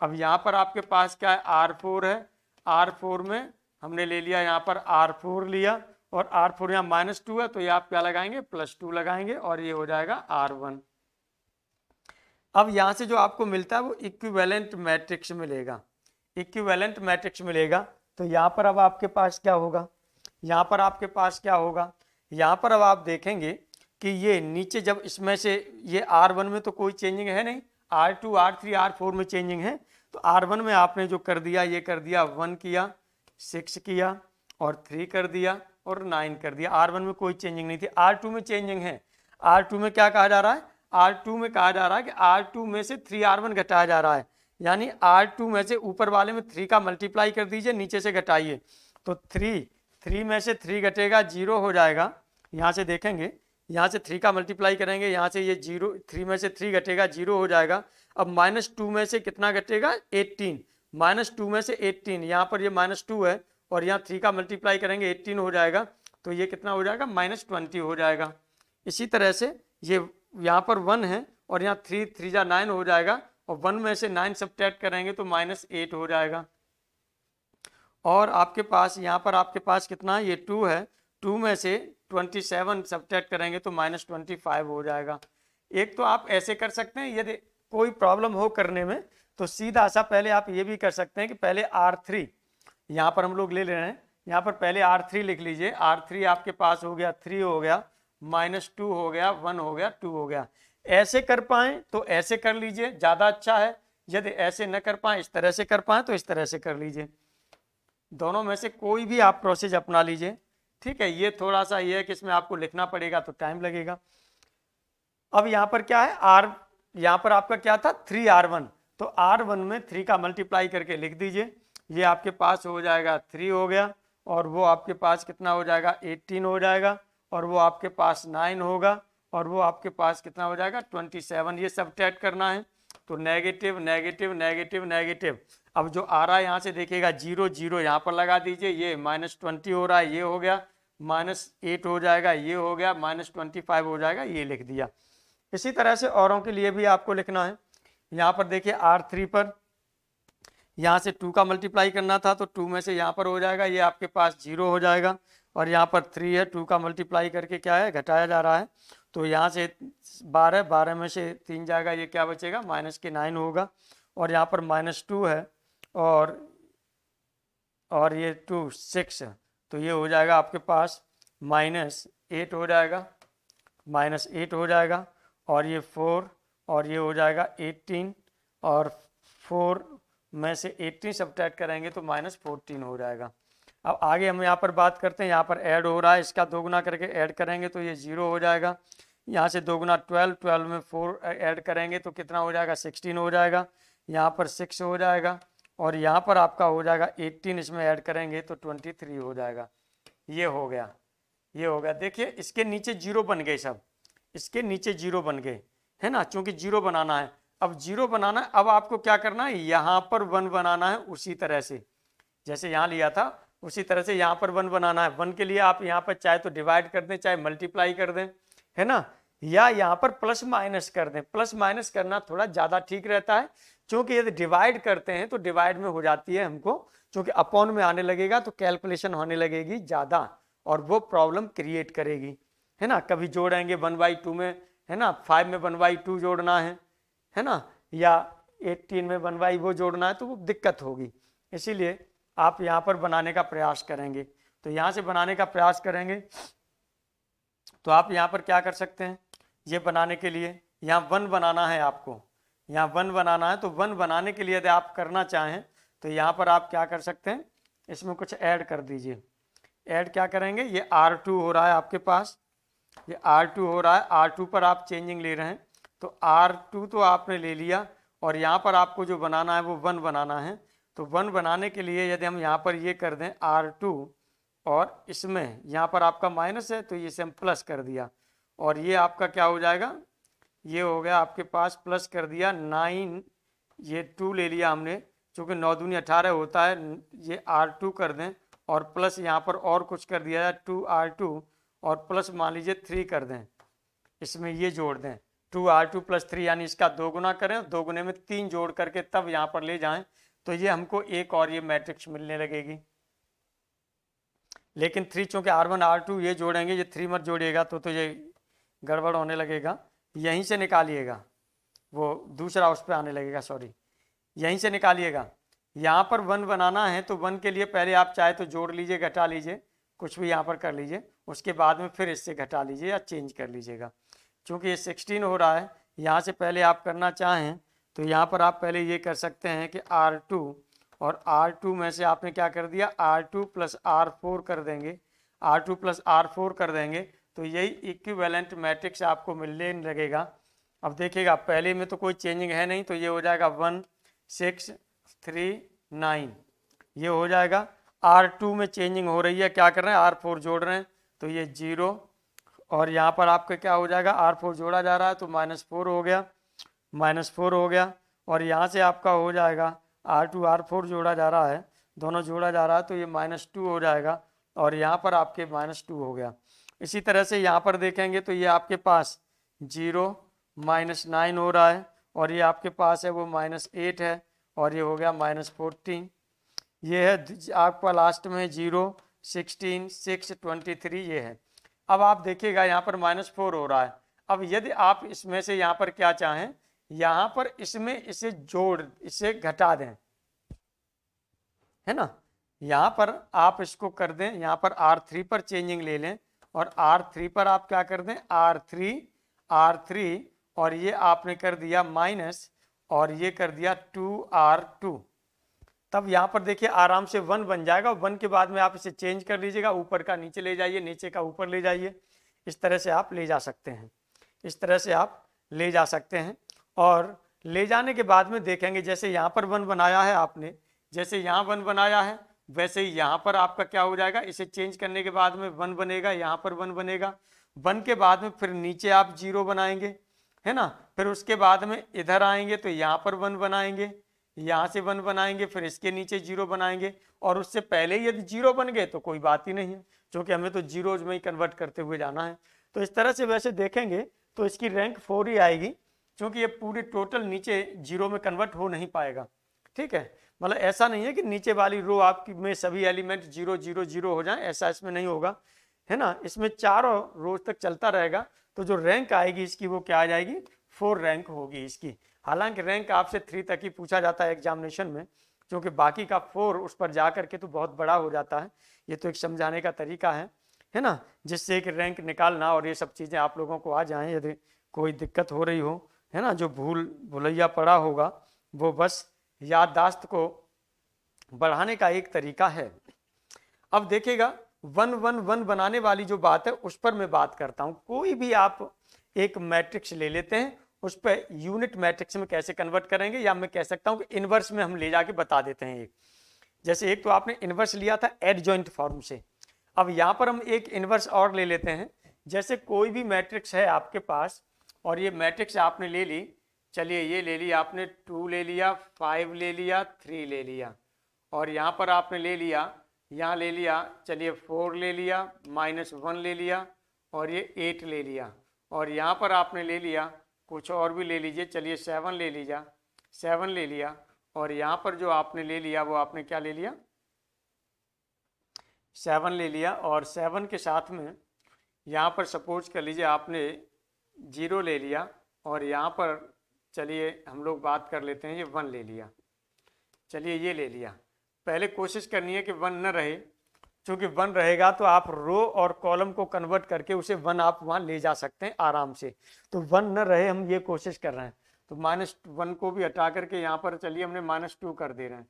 अब यहाँ पर आपके पास क्या है, R4 है, R4 में हमने ले लिया यहाँ पर R4 लिया, और R4 यहाँ -2 है तो ये आप क्या लगाएंगे, +2 लगाएंगे, और ये हो जाएगा R1। अब यहाँ से जो आपको मिलता है वो इक्विवेलेंट मैट्रिक्स मिलेगा, इक्विवेलेंट मैट्रिक्स मिलेगा। तो यहाँ पर अब आपके पास क्या होगा, यहाँ पर आपके पास क्या होगा, यहाँ पर अब आप देखेंगे कि ये नीचे जब इसमें से ये R1 में तो कोई चेंजिंग है नहीं, R2 R3 R4 में चेंजिंग है, तो R1 में आपने जो कर दिया ये कर दिया 1 किया, 6 किया और 3 कर दिया और 9 कर दिया। R1 में कोई चेंजिंग नहीं थी। R2 में चेंजिंग है, R2 में क्या कहा जा रहा है, R2 में कहा जा रहा है कि R2 में से 3R1 घटाया जा रहा है, यानी R2 में से ऊपर वाले में 3 का मल्टीप्लाई कर दीजिए, नीचे से घटाइए तो 3 में से 3 घटेगा 0 हो जाएगा। यहाँ से देखेंगे, यहाँ से 3 का मल्टीप्लाई करेंगे, यहाँ से ये 0, 3 में से 3 घटेगा 0 हो जाएगा। अब -2 में से कितना घटेगा, 18, -2 में से 18, यहाँ पर ये -2 है और यहाँ 3 का मल्टीप्लाई करेंगे 18 हो जाएगा, तो ये कितना हो जाएगा, -20 हो जाएगा। इसी तरह से ये यहाँ पर 1 है और यहाँ 3 3 जा 9 हो जाएगा, और 1 में से 9 सब्ट्रैक्ट करेंगे तो -8 हो जाएगा। और आपके पास यहाँ पर आपके पास कितना है, ये 2 है, 2 में से 27 सब्ट्रैक्ट करेंगे तो -25 हो जाएगा। एक तो आप ऐसे कर सकते हैं, यदि कोई प्रॉब्लम हो करने में तो सीधा सा पहले आप ये भी कर सकते हैं कि पहले R3 यहाँ पर हम लोग ले रहे हैं, यहाँ पर पहले R3 लिख लीजिए, R3 आपके पास हो गया 3 हो गया, -2 हो गया, 1 हो गया, 2 हो गया। ऐसे कर पाएँ तो ऐसे कर लीजिए, ज़्यादा अच्छा है। यदि ऐसे न कर पाएँ, इस तरह से कर पाएँ तो इस तरह से कर लीजिए, दोनों में से कोई भी आप प्रोसेस अपना लीजिए, ठीक है। ये थोड़ा सा ये है कि इसमें आपको लिखना पड़ेगा तो टाइम लगेगा। अब यहाँ पर क्या है, यहाँ पर आपका क्या था, 3R1, तो R1 में 3 का मल्टीप्लाई करके लिख दीजिए, ये आपके पास हो जाएगा 3 हो गया, और वो आपके पास कितना हो जाएगा, 18 हो जाएगा, और वो आपके पास 9 होगा, और वो आपके पास कितना हो जाएगा, 27। ये सब्ट्रैक्ट करना है तो नेगेटिव नेगेटिव नेगेटिव नेगेटिव। अब जो आ रहा है यहाँ से देखिएगा 0 0 यहाँ पर लगा दीजिए, ये -20 हो रहा है, ये हो गया, -8 हो जाएगा, ये हो गया, -25 हो जाएगा, ये लिख दिया। इसी तरह से औरों के लिए भी आपको लिखना है। यहाँ पर देखिए R3 पर यहाँ से 2 का मल्टीप्लाई करना था तो 2 में से यहाँ पर हो जाएगा, ये आपके पास 0 हो जाएगा, और यहाँ पर 3 है, 2 का मल्टीप्लाई करके क्या है, घटाया जा रहा है, तो यहाँ से 12 में से 3 जाएगा, ये क्या बचेगा, -9 होगा, और यहाँ पर -2 है और ये 2 6 है, तो ये हो जाएगा आपके पास -8 हो जाएगा, -8 हो जाएगा, और ये 4 और ये हो जाएगा 18, और 4 में से 18 सब्ट्रैक्ट करेंगे तो -14 हो जाएगा। अब आगे हम यहाँ पर बात करते हैं, यहाँ पर ऐड हो रहा है, इसका दोगुना करके ऐड करेंगे तो ये 0 हो जाएगा, यहाँ से दोगुना 12, 12 में 4 ऐड करेंगे तो कितना हो जाएगा, 16 हो जाएगा, यहाँ पर 6 हो जाएगा, और यहाँ पर आपका हो जाएगा 18, इसमें ऐड करेंगे तो 23 हो जाएगा। ये हो गया, ये हो गया। देखिए इसके नीचे 0 बन गए, सब इसके नीचे 0 बन गए, है ना, क्योंकि 0 बनाना है। अब 0 बनाना है, अब आपको क्या करना है, यहाँ पर 1 बनाना है, उसी तरह से जैसे यहाँ लिया था उसी तरह से यहाँ पर 1 बनाना है। 1 के लिए आप यहाँ पर चाहे तो डिवाइड कर दें, चाहे मल्टीप्लाई कर दें, है ना, या यहाँ पर प्लस माइनस कर दें। प्लस माइनस करना थोड़ा ज़्यादा ठीक रहता है, क्योंकि यदि डिवाइड करते हैं तो डिवाइड में हो जाती है हमको, क्योंकि अपॉन में आने लगेगा तो कैलकुलेशन होने लगेगी ज़्यादा, और वो प्रॉब्लम क्रिएट करेगी, है ना। कभी जोड़ेंगे 1/2 में, है ना, 5 में 1/2 जोड़ना है ना, या 18 में 1 वो जोड़ना है, तो वो दिक्कत होगी। इसीलिए आप यहाँ पर बनाने का प्रयास करेंगे, तो यहाँ से बनाने का प्रयास करेंगे तो आप यहाँ पर क्या कर सकते हैं, ये बनाने के लिए यहाँ 1 बनाना है आपको, यहाँ 1 बनाना है, तो 1 बनाने के लिए यदि आप करना चाहें तो यहाँ पर आप क्या कर सकते हैं, इसमें कुछ ऐड कर दीजिए। ऐड क्या करेंगे, ये R2 हो रहा है आपके पास, ये R2 हो रहा है, R2 पर आप चेंजिंग ले रहे हैं, तो R2 तो आपने ले लिया, और यहाँ पर आपको जो बनाना है वो 1 बनाना है। तो 1 बनाने के लिए यदि हम यहाँ पर ये कर दें R2, और इसमें यहाँ पर आपका माइनस है तो इसे हम प्लस कर दिया, और ये आपका क्या हो जाएगा, ये हो गया आपके पास, प्लस कर दिया 9, ये 2 ले लिया हमने, चूँकि 9 दूनी 18 होता है, ये R2 कर दें और प्लस यहाँ पर और कुछ कर दिया जाए 2R2 और प्लस मान लीजिए 3 कर दें, इसमें ये जोड़ दें 2R2 + 3, यानी इसका 2 गुना करें, 2 गुने में 3 जोड़ करके तब यहाँ पर ले जाएं, तो ये हमको एक और ये मैट्रिक्स मिलने लगेगी। लेकिन 3 चूँकि R1 R2 ये जोड़ेंगे, ये 3 मत जोड़िएगा तो ये गड़बड़ होने लगेगा, यहीं से निकालिएगा, वो दूसरा उस पर आने लगेगा, सॉरी, यहीं से निकालिएगा। यहाँ पर 1 बनाना है तो 1 के लिए पहले आप चाहे तो जोड़ लीजिए, घटा लीजिए, कुछ भी यहाँ पर कर लीजिए, उसके बाद में फिर इससे घटा लीजिए या चेंज कर लीजिएगा। चूँकि ये 16 हो रहा है, यहाँ से पहले आप करना चाहें तो यहाँ पर आप पहले ये कर सकते हैं कि R2 और R2 में से आपने क्या कर दिया, R2 + R4 कर देंगे, R2 + R4 कर देंगे तो यही इक्विवेलेंट मैट्रिक्स आपको मिलने लगेगा। अब देखिएगा पहले में तो कोई चेंजिंग है नहीं, तो ये हो जाएगा 1 6 3 9, ये हो जाएगा। R2 में चेंजिंग हो रही है, क्या कर रहे हैं, R4 जोड़ रहे हैं, तो ये 0 और यहाँ पर आपका क्या हो जाएगा, R4 जोड़ा जा रहा है तो -4 हो गया, -4 हो गया। और यहाँ से आपका हो जाएगा R2 R4 जोड़ा जा रहा है, दोनों जोड़ा जा रहा है तो ये -2 हो जाएगा और यहाँ पर आपके -2 हो गया। इसी तरह से यहाँ पर देखेंगे तो ये आपके पास 0 -9 हो रहा है और ये आपके पास है वो -8 है और ये हो गया -14। ये है आपका लास्ट में 0 16 6 23 ये है। अब आप देखिएगा यहाँ पर -4 हो रहा है। अब यदि आप इसमें से यहाँ पर क्या चाहें, यहाँ पर इसमें इसे जोड़, इसे घटा दें, है ना, यहाँ पर आप इसको कर दें, यहाँ पर R3 पर चेंजिंग ले लें और R3 पर आप क्या कर दें, R3 और ये आपने कर दिया माइनस और ये कर दिया 2R2। तब यहाँ पर देखिए आराम से 1 बन जाएगा, 1 के बाद में आप इसे चेंज कर लीजिएगा, ऊपर का नीचे ले जाइए, नीचे का ऊपर ले जाइए, इस तरह से आप ले जा सकते हैं, इस तरह से आप ले जा सकते हैं। और ले जाने के बाद में देखेंगे जैसे यहाँ पर 1 बनाया है आपने, जैसे यहाँ 1 बनाया है वैसे ही यहाँ पर आपका क्या हो जाएगा, इसे चेंज करने के बाद में 1 बनेगा, यहाँ पर 1 बनेगा, 1 के बाद में फिर नीचे आप 0 बनाएंगे, है ना, फिर उसके बाद में इधर आएंगे तो यहाँ पर 1 बनाएंगे, यहाँ से 1 बनाएंगे, फिर इसके नीचे 0 बनाएंगे और उससे पहले यदि 0 बन गए तो कोई बात ही नहीं है, क्योंकि हमें तो जीरोज में ही कन्वर्ट करते हुए जाना है। तो इस तरह से वैसे देखेंगे तो इसकी रैंक 4 ही आएगी, क्योंकि ये पूरी टोटल नीचे 0 में कन्वर्ट हो नहीं पाएगा। ठीक है, मतलब ऐसा नहीं है कि नीचे वाली रो आपकी में सभी एलिमेंट 0 0 0 हो जाए, ऐसा इसमें नहीं होगा, है ना, इसमें 4 रोज तक चलता रहेगा। तो जो रैंक आएगी इसकी वो क्या आ जाएगी, 4 रैंक होगी इसकी। हालांकि रैंक आपसे 3 तक ही पूछा जाता है एग्जामिनेशन में, क्योंकि बाकी का 4 उस पर जा करके तो बहुत बड़ा हो जाता है। ये तो एक समझाने का तरीका है ना, जिससे कि रैंक निकालना और ये सब चीज़ें आप लोगों को आ जाएं। यदि कोई दिक्कत हो रही हो, है ना, जो भूलैया पड़ा होगा, वो बस याददाश्त को बढ़ाने का एक तरीका है। अब देखिएगा 1 1 1 बनाने वाली जो बात है उस पर मैं बात करता हूँ। कोई भी आप एक मैट्रिक्स ले लेते हैं, उस पर यूनिट मैट्रिक्स में कैसे कन्वर्ट करेंगे, या मैं कह सकता हूँ कि इनवर्स में हम ले जाके बता देते हैं। एक जैसे एक तो आपने इनवर्स लिया था एडजॉइंट फॉर्म से, अब यहाँ पर हम एक इनवर्स और ले लेते हैं। जैसे कोई भी मैट्रिक्स है आपके पास और ये मैट्रिक्स आपने ले ली, चलिए ये ले ली आपने, 2 ले लिया, 5 ले लिया, 3 ले लिया, और यहाँ पर आपने ले लिया, यहाँ ले लिया, चलिए 4 ले लिया, -1 ले लिया और ये 8 ले लिया, और यहाँ पर आपने ले लिया कुछ और भी ले लीजिए, चलिए 7 ले लीजिए, 7 ले लिया, और यहाँ पर जो आपने ले लिया वो आपने क्या ले लिया, 7 ले लिया, और 7 के साथ में यहाँ पर सपोज कर लीजिए आपने 0 ले लिया, और यहाँ पर चलिए हम लोग बात कर लेते हैं, ये 1 ले लिया, चलिए ये ले लिया। पहले कोशिश करनी है कि 1 न रहे, क्योंकि 1 रहेगा तो आप रो और कॉलम को कन्वर्ट करके उसे 1 आप वहाँ ले जा सकते हैं आराम से। तो 1 न रहे, हम ये कोशिश कर रहे हैं। तो -1 को भी हटा करके यहाँ पर चलिए हमने -2 कर दे रहे हैं,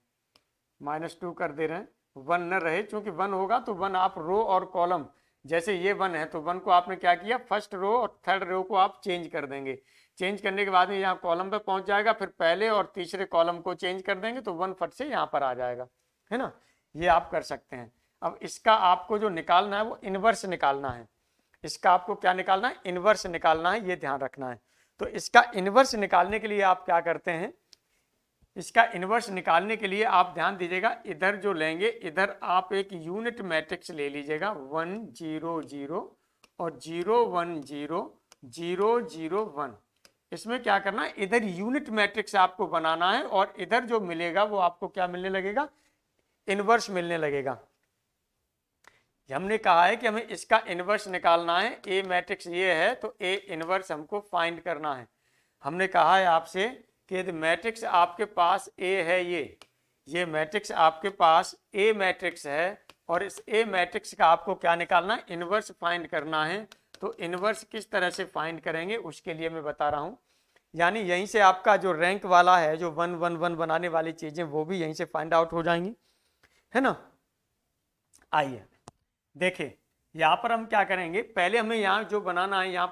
-2 कर दे रहे हैं, 1 न रहे, क्योंकि 1 होगा तो 1 आप रो और कॉलम, जैसे ये 1 है तो 1 को आपने क्या किया, फर्स्ट रो और थर्ड रो को आप चेंज कर देंगे। चेंज करने के बाद में यहाँ कॉलम पे पहुंच जाएगा, फिर पहले और तीसरे कॉलम को चेंज कर देंगे तो 1 फट से यहाँ पर आ जाएगा, है ना, ये आप कर सकते हैं। अब इसका आपको जो निकालना है वो इनवर्स निकालना है। इसका आपको क्या निकालना है, इनवर्स निकालना है, ये ध्यान रखना है। तो इसका इनवर्स निकालने के लिए आप क्या करते हैं, इसका इन्वर्स निकालने के लिए आप ध्यान दीजिएगा, इधर जो लेंगे इधर आप एक यूनिट मैट्रिक्स ले लीजिएगा 1 0 0 और 0 1 0 0 0 1। इसमें क्या करना है, इधर यूनिट मैट्रिक्स आपको बनाना है और इधर जो मिलेगा वो आपको क्या मिलने लगेगा, इन्वर्स मिलने लगेगा। हमने कहा है कि हमें इसका इन्वर्स निकालना है, ए मैट्रिक्स ये है तो ए इन्वर्स हमको फाइंड करना है। हमने कहा है आपसे कि यदि मैट्रिक्स आपके पास ए है, ये मैट्रिक्स आपके पास ए मैट्रिक्स है और इस ए मैट्रिक्स का आपको क्या निकालना है, इन्वर्स फाइंड करना है। तो इन्वर्स किस तरह से फाइंड करेंगे उसके लिए मैं बता रहा हूं, यानी यहीं से आपका जो रैंक वाला है, जो 1 1 1 बनाने वाली चीजें वो भी यहीं से फाइंड आउट हो जाएंगी, है ना। आइए देखिए, यहाँ पर हम क्या करेंगे, पहले हमें यहाँ जो बनाना है, यहाँ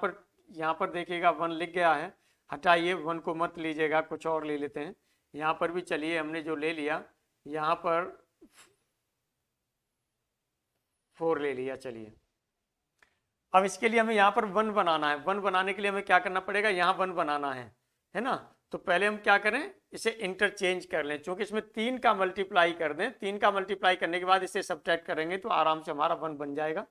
पर देखिएगा 1 लिख गया है, हटाइए 1 को मत लीजिएगा, कुछ और ले लेते हैं। यहाँ पर भी चलिए हमने जो ले लिया, यहाँ पर 4 ले लिया। चलिए अब इसके लिए हमें यहाँ पर 1 बनाना है। 1 बनाने के लिए हमें क्या करना पड़ेगा, यहाँ 1 बनाना है ना। तो पहले हम क्या करें, इसे इंटरचेंज कर लें, क्योंकि इसमें 3 का मल्टीप्लाई कर दें। 3 का मल्टीप्लाई करने के बाद इसे सब्ट्रैक्ट करेंगे तो आराम से हमारा 1 बन जाएगा।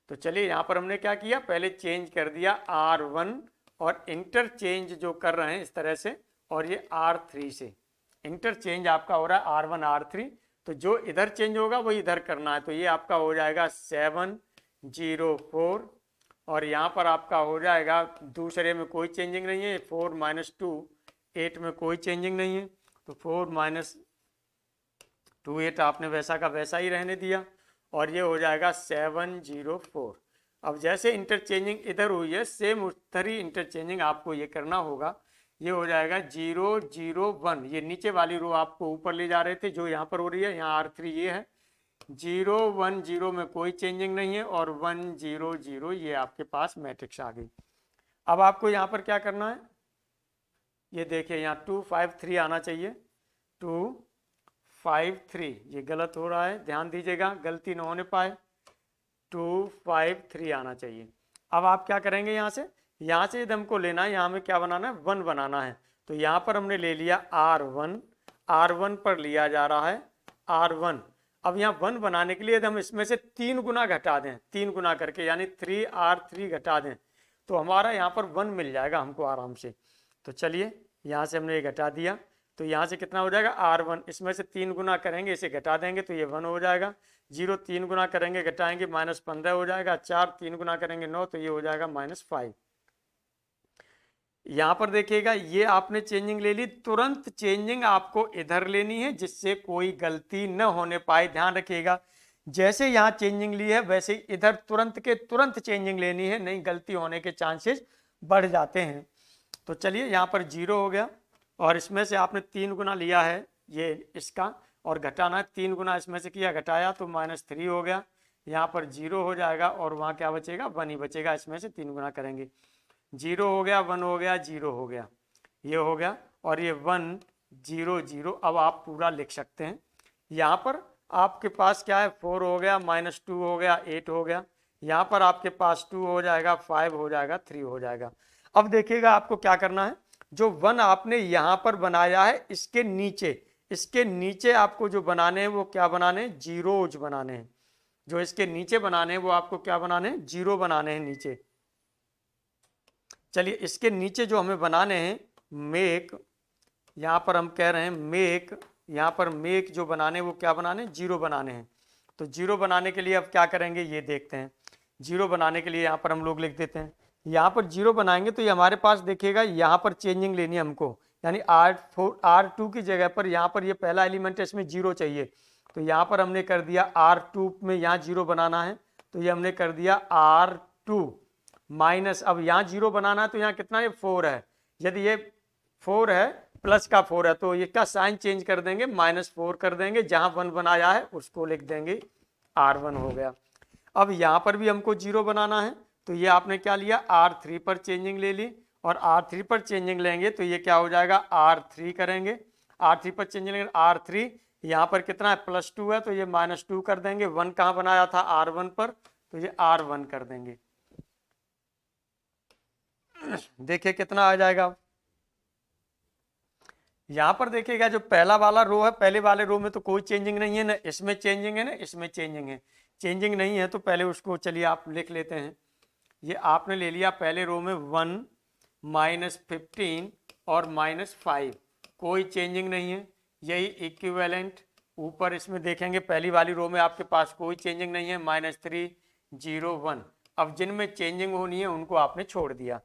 तो चलिए यहाँ पर हमने क्या किया, पहले चेंज कर दिया R1 और इंटरचेंज जो कर रहे हैं इस तरह से, और ये R3 से इंटरचेंज आपका हो रहा है R1 R3। तो जो इधर चेंज होगा वो इधर करना है, तो ये आपका हो जाएगा 7 0 4 और यहाँ पर आपका हो जाएगा, दूसरे में कोई चेंजिंग नहीं है, 4 - 2 8 में कोई चेंजिंग नहीं है, तो 4 - 2 8 आपने वैसा का वैसा ही रहने दिया और ये हो जाएगा 7 0 4। अब जैसे इंटरचेंजिंग इधर हुई है, सेम उधर ही इंटरचेंजिंग आपको ये करना होगा। ये हो जाएगा 0 0 1, ये नीचे वाली रो आपको ऊपर ले जा रहे थे जो यहाँ पर हो रही है, यहाँ R3 ये है। 0 1 0 में कोई चेंजिंग नहीं है और 1 0 0 ये आपके पास मैट्रिक्स आ गई। अब आपको यहाँ पर क्या करना है, ये देखिए यहाँ 2 5 3 आना चाहिए, 2 5 3, ये गलत हो रहा है, ध्यान दीजिएगा गलती न होने पाए, 2 5 3 आना चाहिए। अब आप क्या करेंगे, यहाँ से यदि हमको लेना है, यहाँ में क्या बनाना है, 1 बनाना है। तो यहाँ पर हमने ले लिया R1 पर लिया जा रहा है R1। अब यहाँ 1 बनाने के लिए यदि हम इसमें से 3 गुना घटा दें, 3 गुना करके यानी 3R3 घटा दें तो हमारा यहाँ पर 1 मिल जाएगा हमको आराम से। तो चलिए यहाँ से हमने ये घटा दिया, तो यहाँ से कितना हो जाएगा R1, इसमें से 3 गुना करेंगे, इसे घटा देंगे तो ये 1 हो जाएगा। 0 3 गुना करेंगे घटाएंगे -15 हो जाएगा। 4 3 गुना करेंगे 9, तो ये हो जाएगा -5। यहाँ पर देखिएगा ये आपने चेंजिंग ले ली, तुरंत चेंजिंग आपको इधर लेनी है जिससे कोई गलती न होने पाए। ध्यान रखिएगा, जैसे यहाँ चेंजिंग ली है वैसे इधर तुरंत के तुरंत चेंजिंग लेनी है, नहीं गलती होने के चांसेस बढ़ जाते हैं। तो चलिए यहाँ पर 0 हो गया और इसमें से आपने 3 गुना लिया है ये इसका, और घटाना है 3 गुना इसमें से किया, घटाया तो -3 हो गया। यहाँ पर 0 हो जाएगा और वहाँ क्या बचेगा, 1 ही बचेगा, इसमें से 3 गुना करेंगे। 0 हो गया, 1 हो गया, 0 हो गया, ये हो गया और ये 1 0 0। अब आप पूरा लिख सकते हैं। यहाँ पर आपके पास क्या है, 4 हो गया, -2 हो गया, 8 हो गया। यहाँ पर आपके पास 2 हो जाएगा, 5 हो जाएगा, 3 हो जाएगा। अब देखिएगा आपको क्या करना है, जो 1 आपने यहाँ पर बनाया है इसके नीचे आपको जो बनाने हैं वो क्या बनाने हैं, जीरोज बनाने हैं। जो इसके नीचे बनाने हैं वो आपको क्या बनाने हैं, 0 बनाने हैं नीचे। चलिए इसके नीचे जो हमें बनाने हैं, मेक, यहाँ पर हम कह रहे हैं मेक, यहाँ पर मेक जो बनाने वो क्या बनाने हैं, 0 बनाने हैं। तो 0 बनाने के लिए अब क्या करेंगे ये देखते हैं। 0 बनाने के लिए यहाँ पर हम लोग लिख देते हैं, यहाँ पर 0 बनाएंगे तो ये हमारे पास देखिएगा यहाँ पर चेंजिंग लेनी है हमको, यानी R2 की जगह पर यहाँ पर ये पहला एलिमेंट है, इसमें 0 चाहिए। तो यहाँ पर हमने कर दिया R2 में यहाँ 0 बनाना है, तो ये हमने कर दिया R2 माइनस, अब यहाँ 0 बनाना है तो यहाँ कितना, ये 4 है। यदि ये 4 है प्लस का 4 है तो ये का साइन चेंज कर देंगे, -4 कर देंगे, जहां 1 बनाया है उसको लिख देंगे R1 हो गया। अब यहाँ पर भी हमको 0 बनाना है, तो ये आपने क्या लिया, R3 पर चेंजिंग ले ली, और R3 पर चेंजिंग लेंगे तो ये क्या हो जाएगा, R3 करेंगे। R3 पर चेंजिंग लेंगे, R3 यहाँ पर कितना है, +2 है तो ये -2 कर देंगे। 1 कहाँ बनाया था, R1 पर, तो ये R1 कर देंगे। देखिए कितना आ जाएगा, यहाँ पर देखिएगा जो पहला वाला रो है, पहले वाले रो में तो कोई चेंजिंग नहीं है, ना इसमें चेंजिंग है ना इसमें चेंजिंग है। चेंजिंग नहीं है तो पहले उसको चलिए आप लिख लेते हैं। ये आपने ले लिया पहले रो में 1 -15 और -5, कोई चेंजिंग नहीं है, यही इक्विवेलेंट। ऊपर इसमें देखेंगे पहली वाली रो में आपके पास कोई चेंजिंग नहीं है, -3 0 1। अब जिनमें चेंजिंग होनी है उनको आपने छोड़ दिया।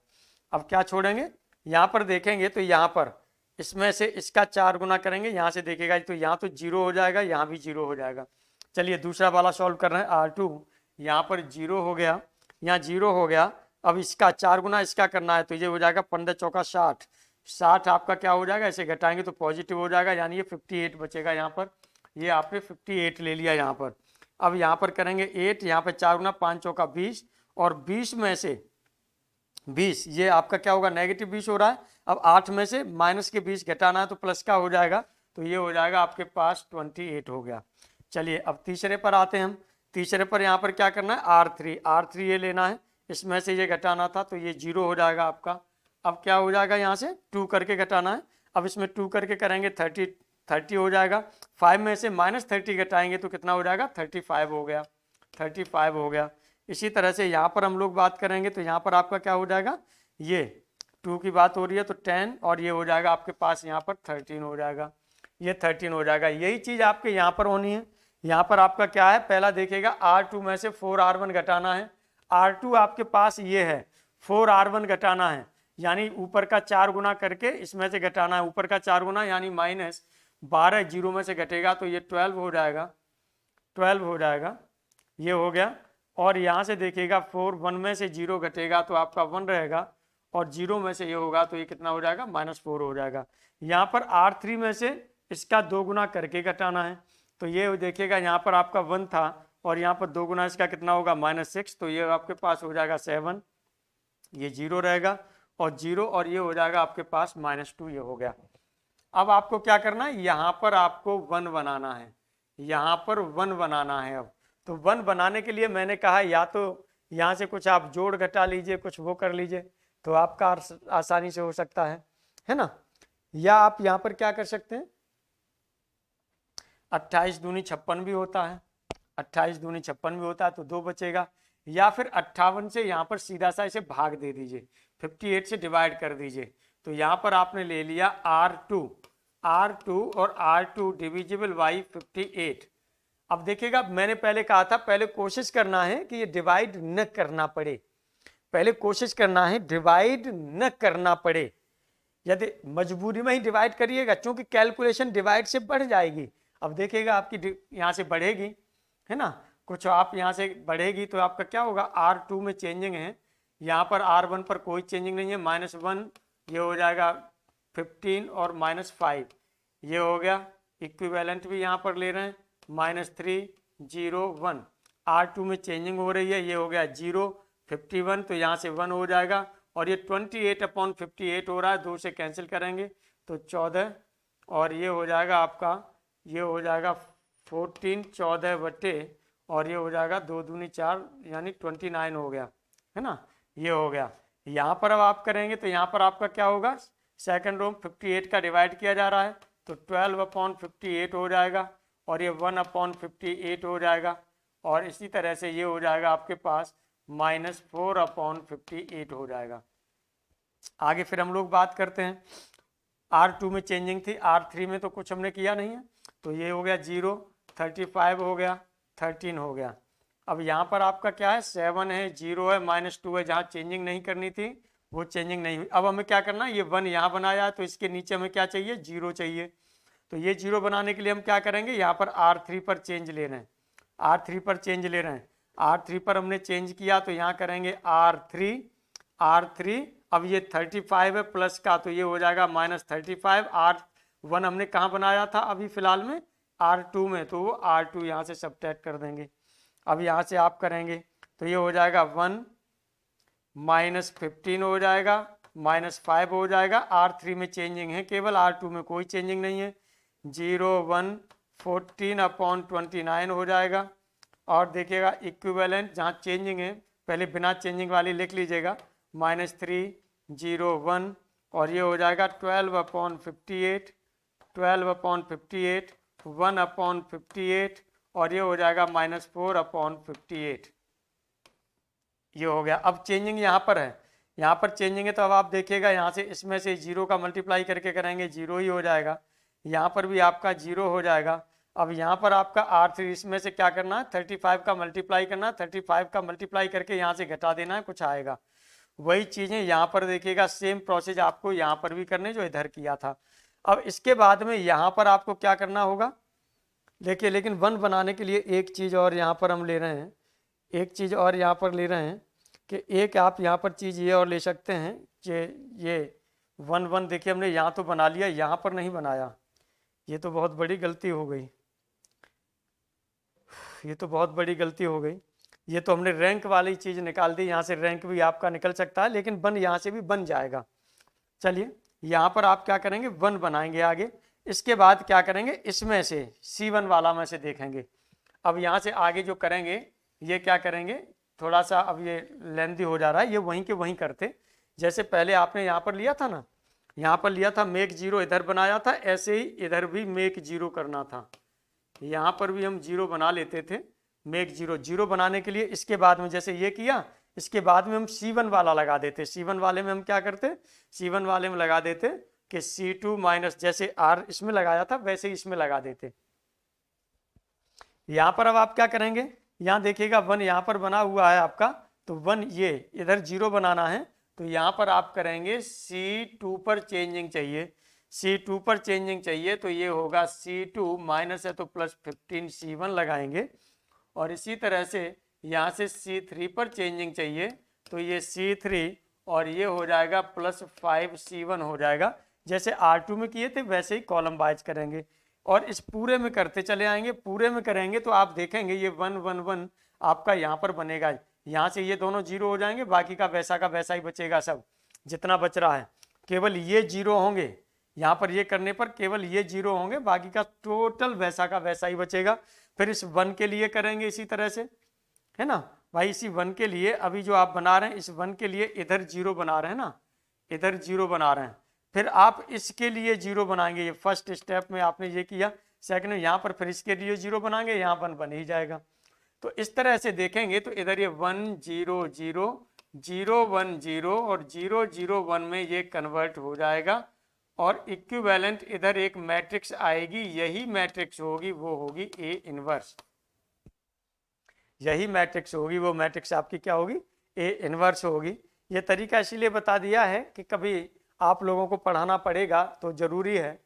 अब क्या छोड़ेंगे, यहाँ पर देखेंगे तो यहाँ पर इसमें से इसका 4 गुना करेंगे, यहाँ से देखेगा तो यहाँ तो 0 हो जाएगा, यहाँ भी 0 हो जाएगा। चलिए दूसरा वाला सॉल्व कर रहे हैं। R2 यहाँ पर 0 हो गया, यहाँ 0 हो गया। अब इसका 4 गुना इसका करना है तो ये हो जाएगा 15 चौका 60। 60 आपका क्या हो जाएगा, ऐसे घटाएंगे तो पॉजिटिव हो जाएगा, यानी ये 58 बचेगा यहाँ पर। ये आपने 58 ले लिया यहाँ पर। अब यहाँ पर करेंगे 8, यहाँ पर 4 गुना 5 चौका 20, और 20 में से 20 ये आपका क्या होगा, नेगेटिव 20 हो रहा है। अब 8 में से माइनस के 20 घटाना है तो प्लस का हो जाएगा, तो ये हो जाएगा आपके पास 28 हो गया। चलिए अब तीसरे पर आते हैं हम। तीसरे पर यहाँ पर क्या करना है, R3 ये लेना है, इसमें से ये घटाना था तो ये 0 हो जाएगा आपका। अब क्या हो जाएगा, यहाँ से 2 करके घटाना है। अब इसमें 2 करके करेंगे 30 हो जाएगा। 5 में से -30 घटाएंगे तो कितना हो जाएगा, 35 हो गया। 35 हो गया। इसी तरह से यहाँ पर हम लोग बात करेंगे तो यहाँ पर आपका क्या हो जाएगा, ये 2 की बात हो रही है तो 10, और ये हो जाएगा आपके पास यहाँ पर 13 हो जाएगा। ये 13 हो जाएगा। यही चीज़ आपके यहाँ पर होनी है। यहाँ पर आपका क्या है, पहला देखिएगा R2 में से 4R1 घटाना है। R2 आपके पास ये है, 4R1 घटाना है, यानी ऊपर का 4 गुना करके इसमें से घटाना है, ऊपर का 4 गुना यानी -12 0 में से घटेगा तो ये 12 हो जाएगा। 12 हो जाएगा, ये हो गया। और यहाँ से देखिएगा 4 1 में से 0 घटेगा तो आपका 1 रहेगा, और 0 में से ये होगा तो ये कितना हो जाएगा, -4 हो जाएगा। यहाँ पर R3 में से इसका 2 गुना करके घटाना है, तो ये देखिएगा यहाँ पर आपका 1 था और यहाँ पर 2 गुना इसका कितना होगा, -6, तो ये आपके पास हो जाएगा 7, ये 0 रहेगा, और 0 और ये हो जाएगा आपके पास -2, ये हो गया। अब आपको क्या करना है, यहाँ पर आपको 1 बनाना है, यहाँ पर 1 बनाना है। अब तो 1 बनाने के लिए मैंने कहा या तो यहाँ से कुछ आप जोड़ घटा लीजिए, कुछ वो कर लीजिए, तो आपका आसानी से हो सकता है ना। या आप यहाँ पर क्या कर सकते हैं, 28 दूनी 56 भी होता है, 28 दूनी 56 भी होता है, तो 2 बचेगा। या फिर 58 से यहाँ पर सीधा सा इसे भाग दे दीजिए, 58 से डिवाइड कर दीजिए, तो यहाँ पर आपने ले लिया R2 और R2 डिविजिबल बाई 58। अब देखिएगा मैंने पहले कहा था, पहले कोशिश करना है कि ये डिवाइड न करना पड़े, पहले कोशिश करना है डिवाइड न करना पड़े। यदि मजबूरी में ही डिवाइड करिएगा, क्योंकि कैलकुलेशन डिवाइड से बढ़ जाएगी। अब देखिएगा आपकी यहाँ से बढ़ेगी, है ना, कुछ आप यहाँ से बढ़ेगी तो आपका क्या होगा, R2 में चेंजिंग है, यहाँ पर R1 पर कोई चेंजिंग नहीं है, -1, ये हो जाएगा 15 और -5, ये हो गया। इक्विवेलेंट भी यहाँ पर ले रहे हैं, -3 0 1, R2 में चेंजिंग हो रही है, ये हो गया 0 51, तो यहाँ से 1 हो जाएगा, और ये 28/58 हो रहा है, 2 से कैंसिल करेंगे तो 14, और ये हो जाएगा आपका, ये हो जाएगा 14 14 बटे, और ये हो जाएगा 2 दूनी 4 यानी 29 हो गया, है ना, ये हो गया। यहाँ पर अब आप करेंगे तो यहाँ पर आपका क्या होगा, सेकंड रो 58 का डिवाइड किया जा रहा है तो 12/58 हो जाएगा, और ये 1/58 हो जाएगा, और इसी तरह से ये हो जाएगा आपके पास -4/58 हो जाएगा। आगे फिर हम लोग बात करते हैं, R2 में चेंजिंग थी, R3 में तो कुछ हमने किया नहीं है, तो ये हो गया 0 35 हो गया, 13 हो गया। अब यहाँ पर आपका क्या है, 7 है, 0 है, -2 है, जहाँ चेंजिंग नहीं करनी थी वो चेंजिंग नहीं हुई। अब हमें क्या करना है, ये 1 यहाँ बनाया है तो इसके नीचे हमें क्या चाहिए, 0 चाहिए, तो ये 0 बनाने के लिए हम क्या करेंगे, यहाँ पर R3 पर चेंज ले रहे हैं, R3 पर चेंज ले रहे हैं, R3 पर हमने चेंज किया तो यहाँ करेंगे R3। अब ये 35 है प्लस का, तो ये हो जाएगा -35। R1 हमने कहाँ बनाया था अभी फिलहाल में, R2 में, तो वो R2 यहाँ से सब्ट्रैक्ट कर देंगे। अब यहाँ से आप करेंगे तो ये हो जाएगा 1 -15 हो जाएगा, -5 हो जाएगा। R3 में चेंजिंग है केवल, R2 में कोई चेंजिंग नहीं है, 0 1 14/29 हो जाएगा। और देखिएगा इक्विवेलेंट जहाँ चेंजिंग है, पहले बिना चेंजिंग वाली लिख लीजिएगा, -3 0 1, और ये हो जाएगा 12/58, 12/58, 1/58 और ये हो जाएगा -4/58। ये हो गया। अब चेंजिंग यहाँ पर है, यहाँ पर चेंजिंग है तो अब आप देखिएगा यहाँ से इसमें से 0 का मल्टीप्लाई करके करेंगे 0 ही हो जाएगा, यहाँ पर भी आपका 0 हो जाएगा। अब यहाँ पर आपका R3 इसमें से क्या करना है 35 का मल्टीप्लाई करना है, 35 का मल्टीप्लाई करके यहाँ से घटा देना है, कुछ आएगा। वही चीज़ें यहाँ पर देखिएगा, सेम प्रोसेस आपको यहाँ पर भी करने जो इधर किया था। अब इसके बाद में यहाँ पर आपको क्या करना होगा, देखिए लेकिन 1 बनाने के लिए एक चीज़ और यहाँ पर हम ले रहे हैं, एक चीज़ और यहाँ पर ले रहे हैं कि एक आप यहाँ पर चीज़ ये और ले सकते हैं कि ये 1 देखिए हमने यहाँ तो बना लिया, यहाँ पर नहीं बनाया, ये तो बहुत बड़ी गलती हो गई, ये तो बहुत बड़ी गलती हो गई। ये तो हमने रैंक वाली चीज़ निकाल दी, यहाँ से रैंक भी आपका निकल सकता है, लेकिन बन यहाँ से भी बन जाएगा। चलिए यहाँ पर आप क्या करेंगे 1 बनाएंगे आगे, इसके बाद क्या करेंगे इसमें से C1 वाला में से देखेंगे। अब यहाँ से आगे जो करेंगे ये क्या करेंगे, थोड़ा सा अब ये लेंथी हो जा रहा है, ये वहीं के वहीं करते, जैसे पहले आपने यहाँ पर लिया था ना, यहाँ पर लिया था मेक 0 इधर बनाया था, ऐसे ही इधर भी मेक 0 करना था, यहाँ पर भी हम 0 बना लेते थे, मेक 0 बनाने के लिए इसके बाद में जैसे ये किया, इसके बाद में हम C1 वाला लगा देते। C1 वाले में हम क्या करते, C1 वाले में लगा देते कि C2 माइनस, जैसे R इसमें लगाया था वैसे ही इसमें लगा देते। यहाँ पर अब आप क्या करेंगे, यहाँ देखिएगा 1 यहाँ पर बना हुआ है आपका, तो 1 ये इधर 0 बनाना है, तो यहाँ पर आप करेंगे C2 पर चेंजिंग चाहिए, C2 पर चेंजिंग चाहिए, तो ये होगा C2 माइनस है तो +15 C1 लगाएंगे, और इसी तरह से यहाँ से C3 पर चेंजिंग चाहिए, तो ये C3 और ये हो जाएगा +5 C1 हो जाएगा। जैसे R2 में किए थे वैसे ही कॉलम वाइज करेंगे और इस पूरे में करते चले आएंगे। पूरे में करेंगे तो आप देखेंगे ये 1 1 1 आपका यहाँ पर बनेगा, यहाँ से ये दोनों 0 हो जाएंगे, बाकी का वैसा ही बचेगा, सब जितना बच रहा है केवल ये 0 होंगे, यहाँ पर ये करने पर केवल ये 0 होंगे, बाकी का टोटल वैसा का वैसा ही बचेगा। फिर इस 1 के लिए करेंगे इसी तरह से, है ना भाई, इसी 1 के लिए अभी जो आप बना रहे हैं इस 1 के लिए इधर 0 बना रहे हैं ना, इधर 0 बना रहे हैं, फिर आप इसके लिए 0 बनाएंगे, ये फर्स्ट स्टेप में आपने ये किया, सेकंड में यहाँ पर फिर इसके लिए 0 बनाएंगे, यहाँ 1 बन ही जाएगा। तो इस तरह से देखेंगे तो इधर ये 1 0 0 0 1 0 और 0 0 1 में ये कन्वर्ट हो जाएगा, और इक्विवेलेंट इधर एक मैट्रिक्स आएगी, यही मैट्रिक्स होगी वो होगी A इनवर्स, यही मैट्रिक्स होगी वो मैट्रिक्स आपकी क्या होगी A इनवर्स होगी। ये तरीका इसीलिए बता दिया है कि कभी आप लोगों को पढ़ाना पड़ेगा तो ज़रूरी है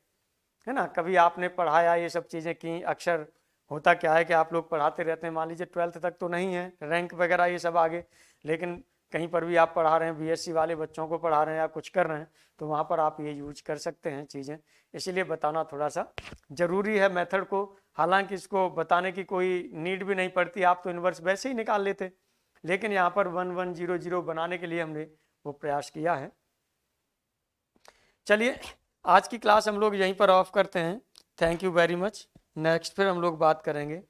ना, कभी आपने पढ़ाया ये सब चीज़ें की, अक्सर होता क्या है कि आप लोग पढ़ाते रहते हैं, मान लीजिए 12th तक तो नहीं है रैंक वगैरह ये सब आगे, लेकिन कहीं पर भी आप पढ़ा रहे हैं, BSc वाले बच्चों को पढ़ा रहे हैं या कुछ कर रहे हैं, तो वहाँ पर आप ये यूज कर सकते हैं चीज़ें, इसीलिए बताना थोड़ा सा ज़रूरी है मेथड को। हालांकि इसको बताने की कोई नीड भी नहीं पड़ती, आप तो इन्वर्स वैसे ही निकाल लेते, लेकिन यहाँ पर 1 1 0 0 बनाने के लिए हमने वो प्रयास किया है। चलिए आज की क्लास हम लोग यहीं पर ऑफ करते हैं, thank you very much. Next फिर हम लोग बात करेंगे।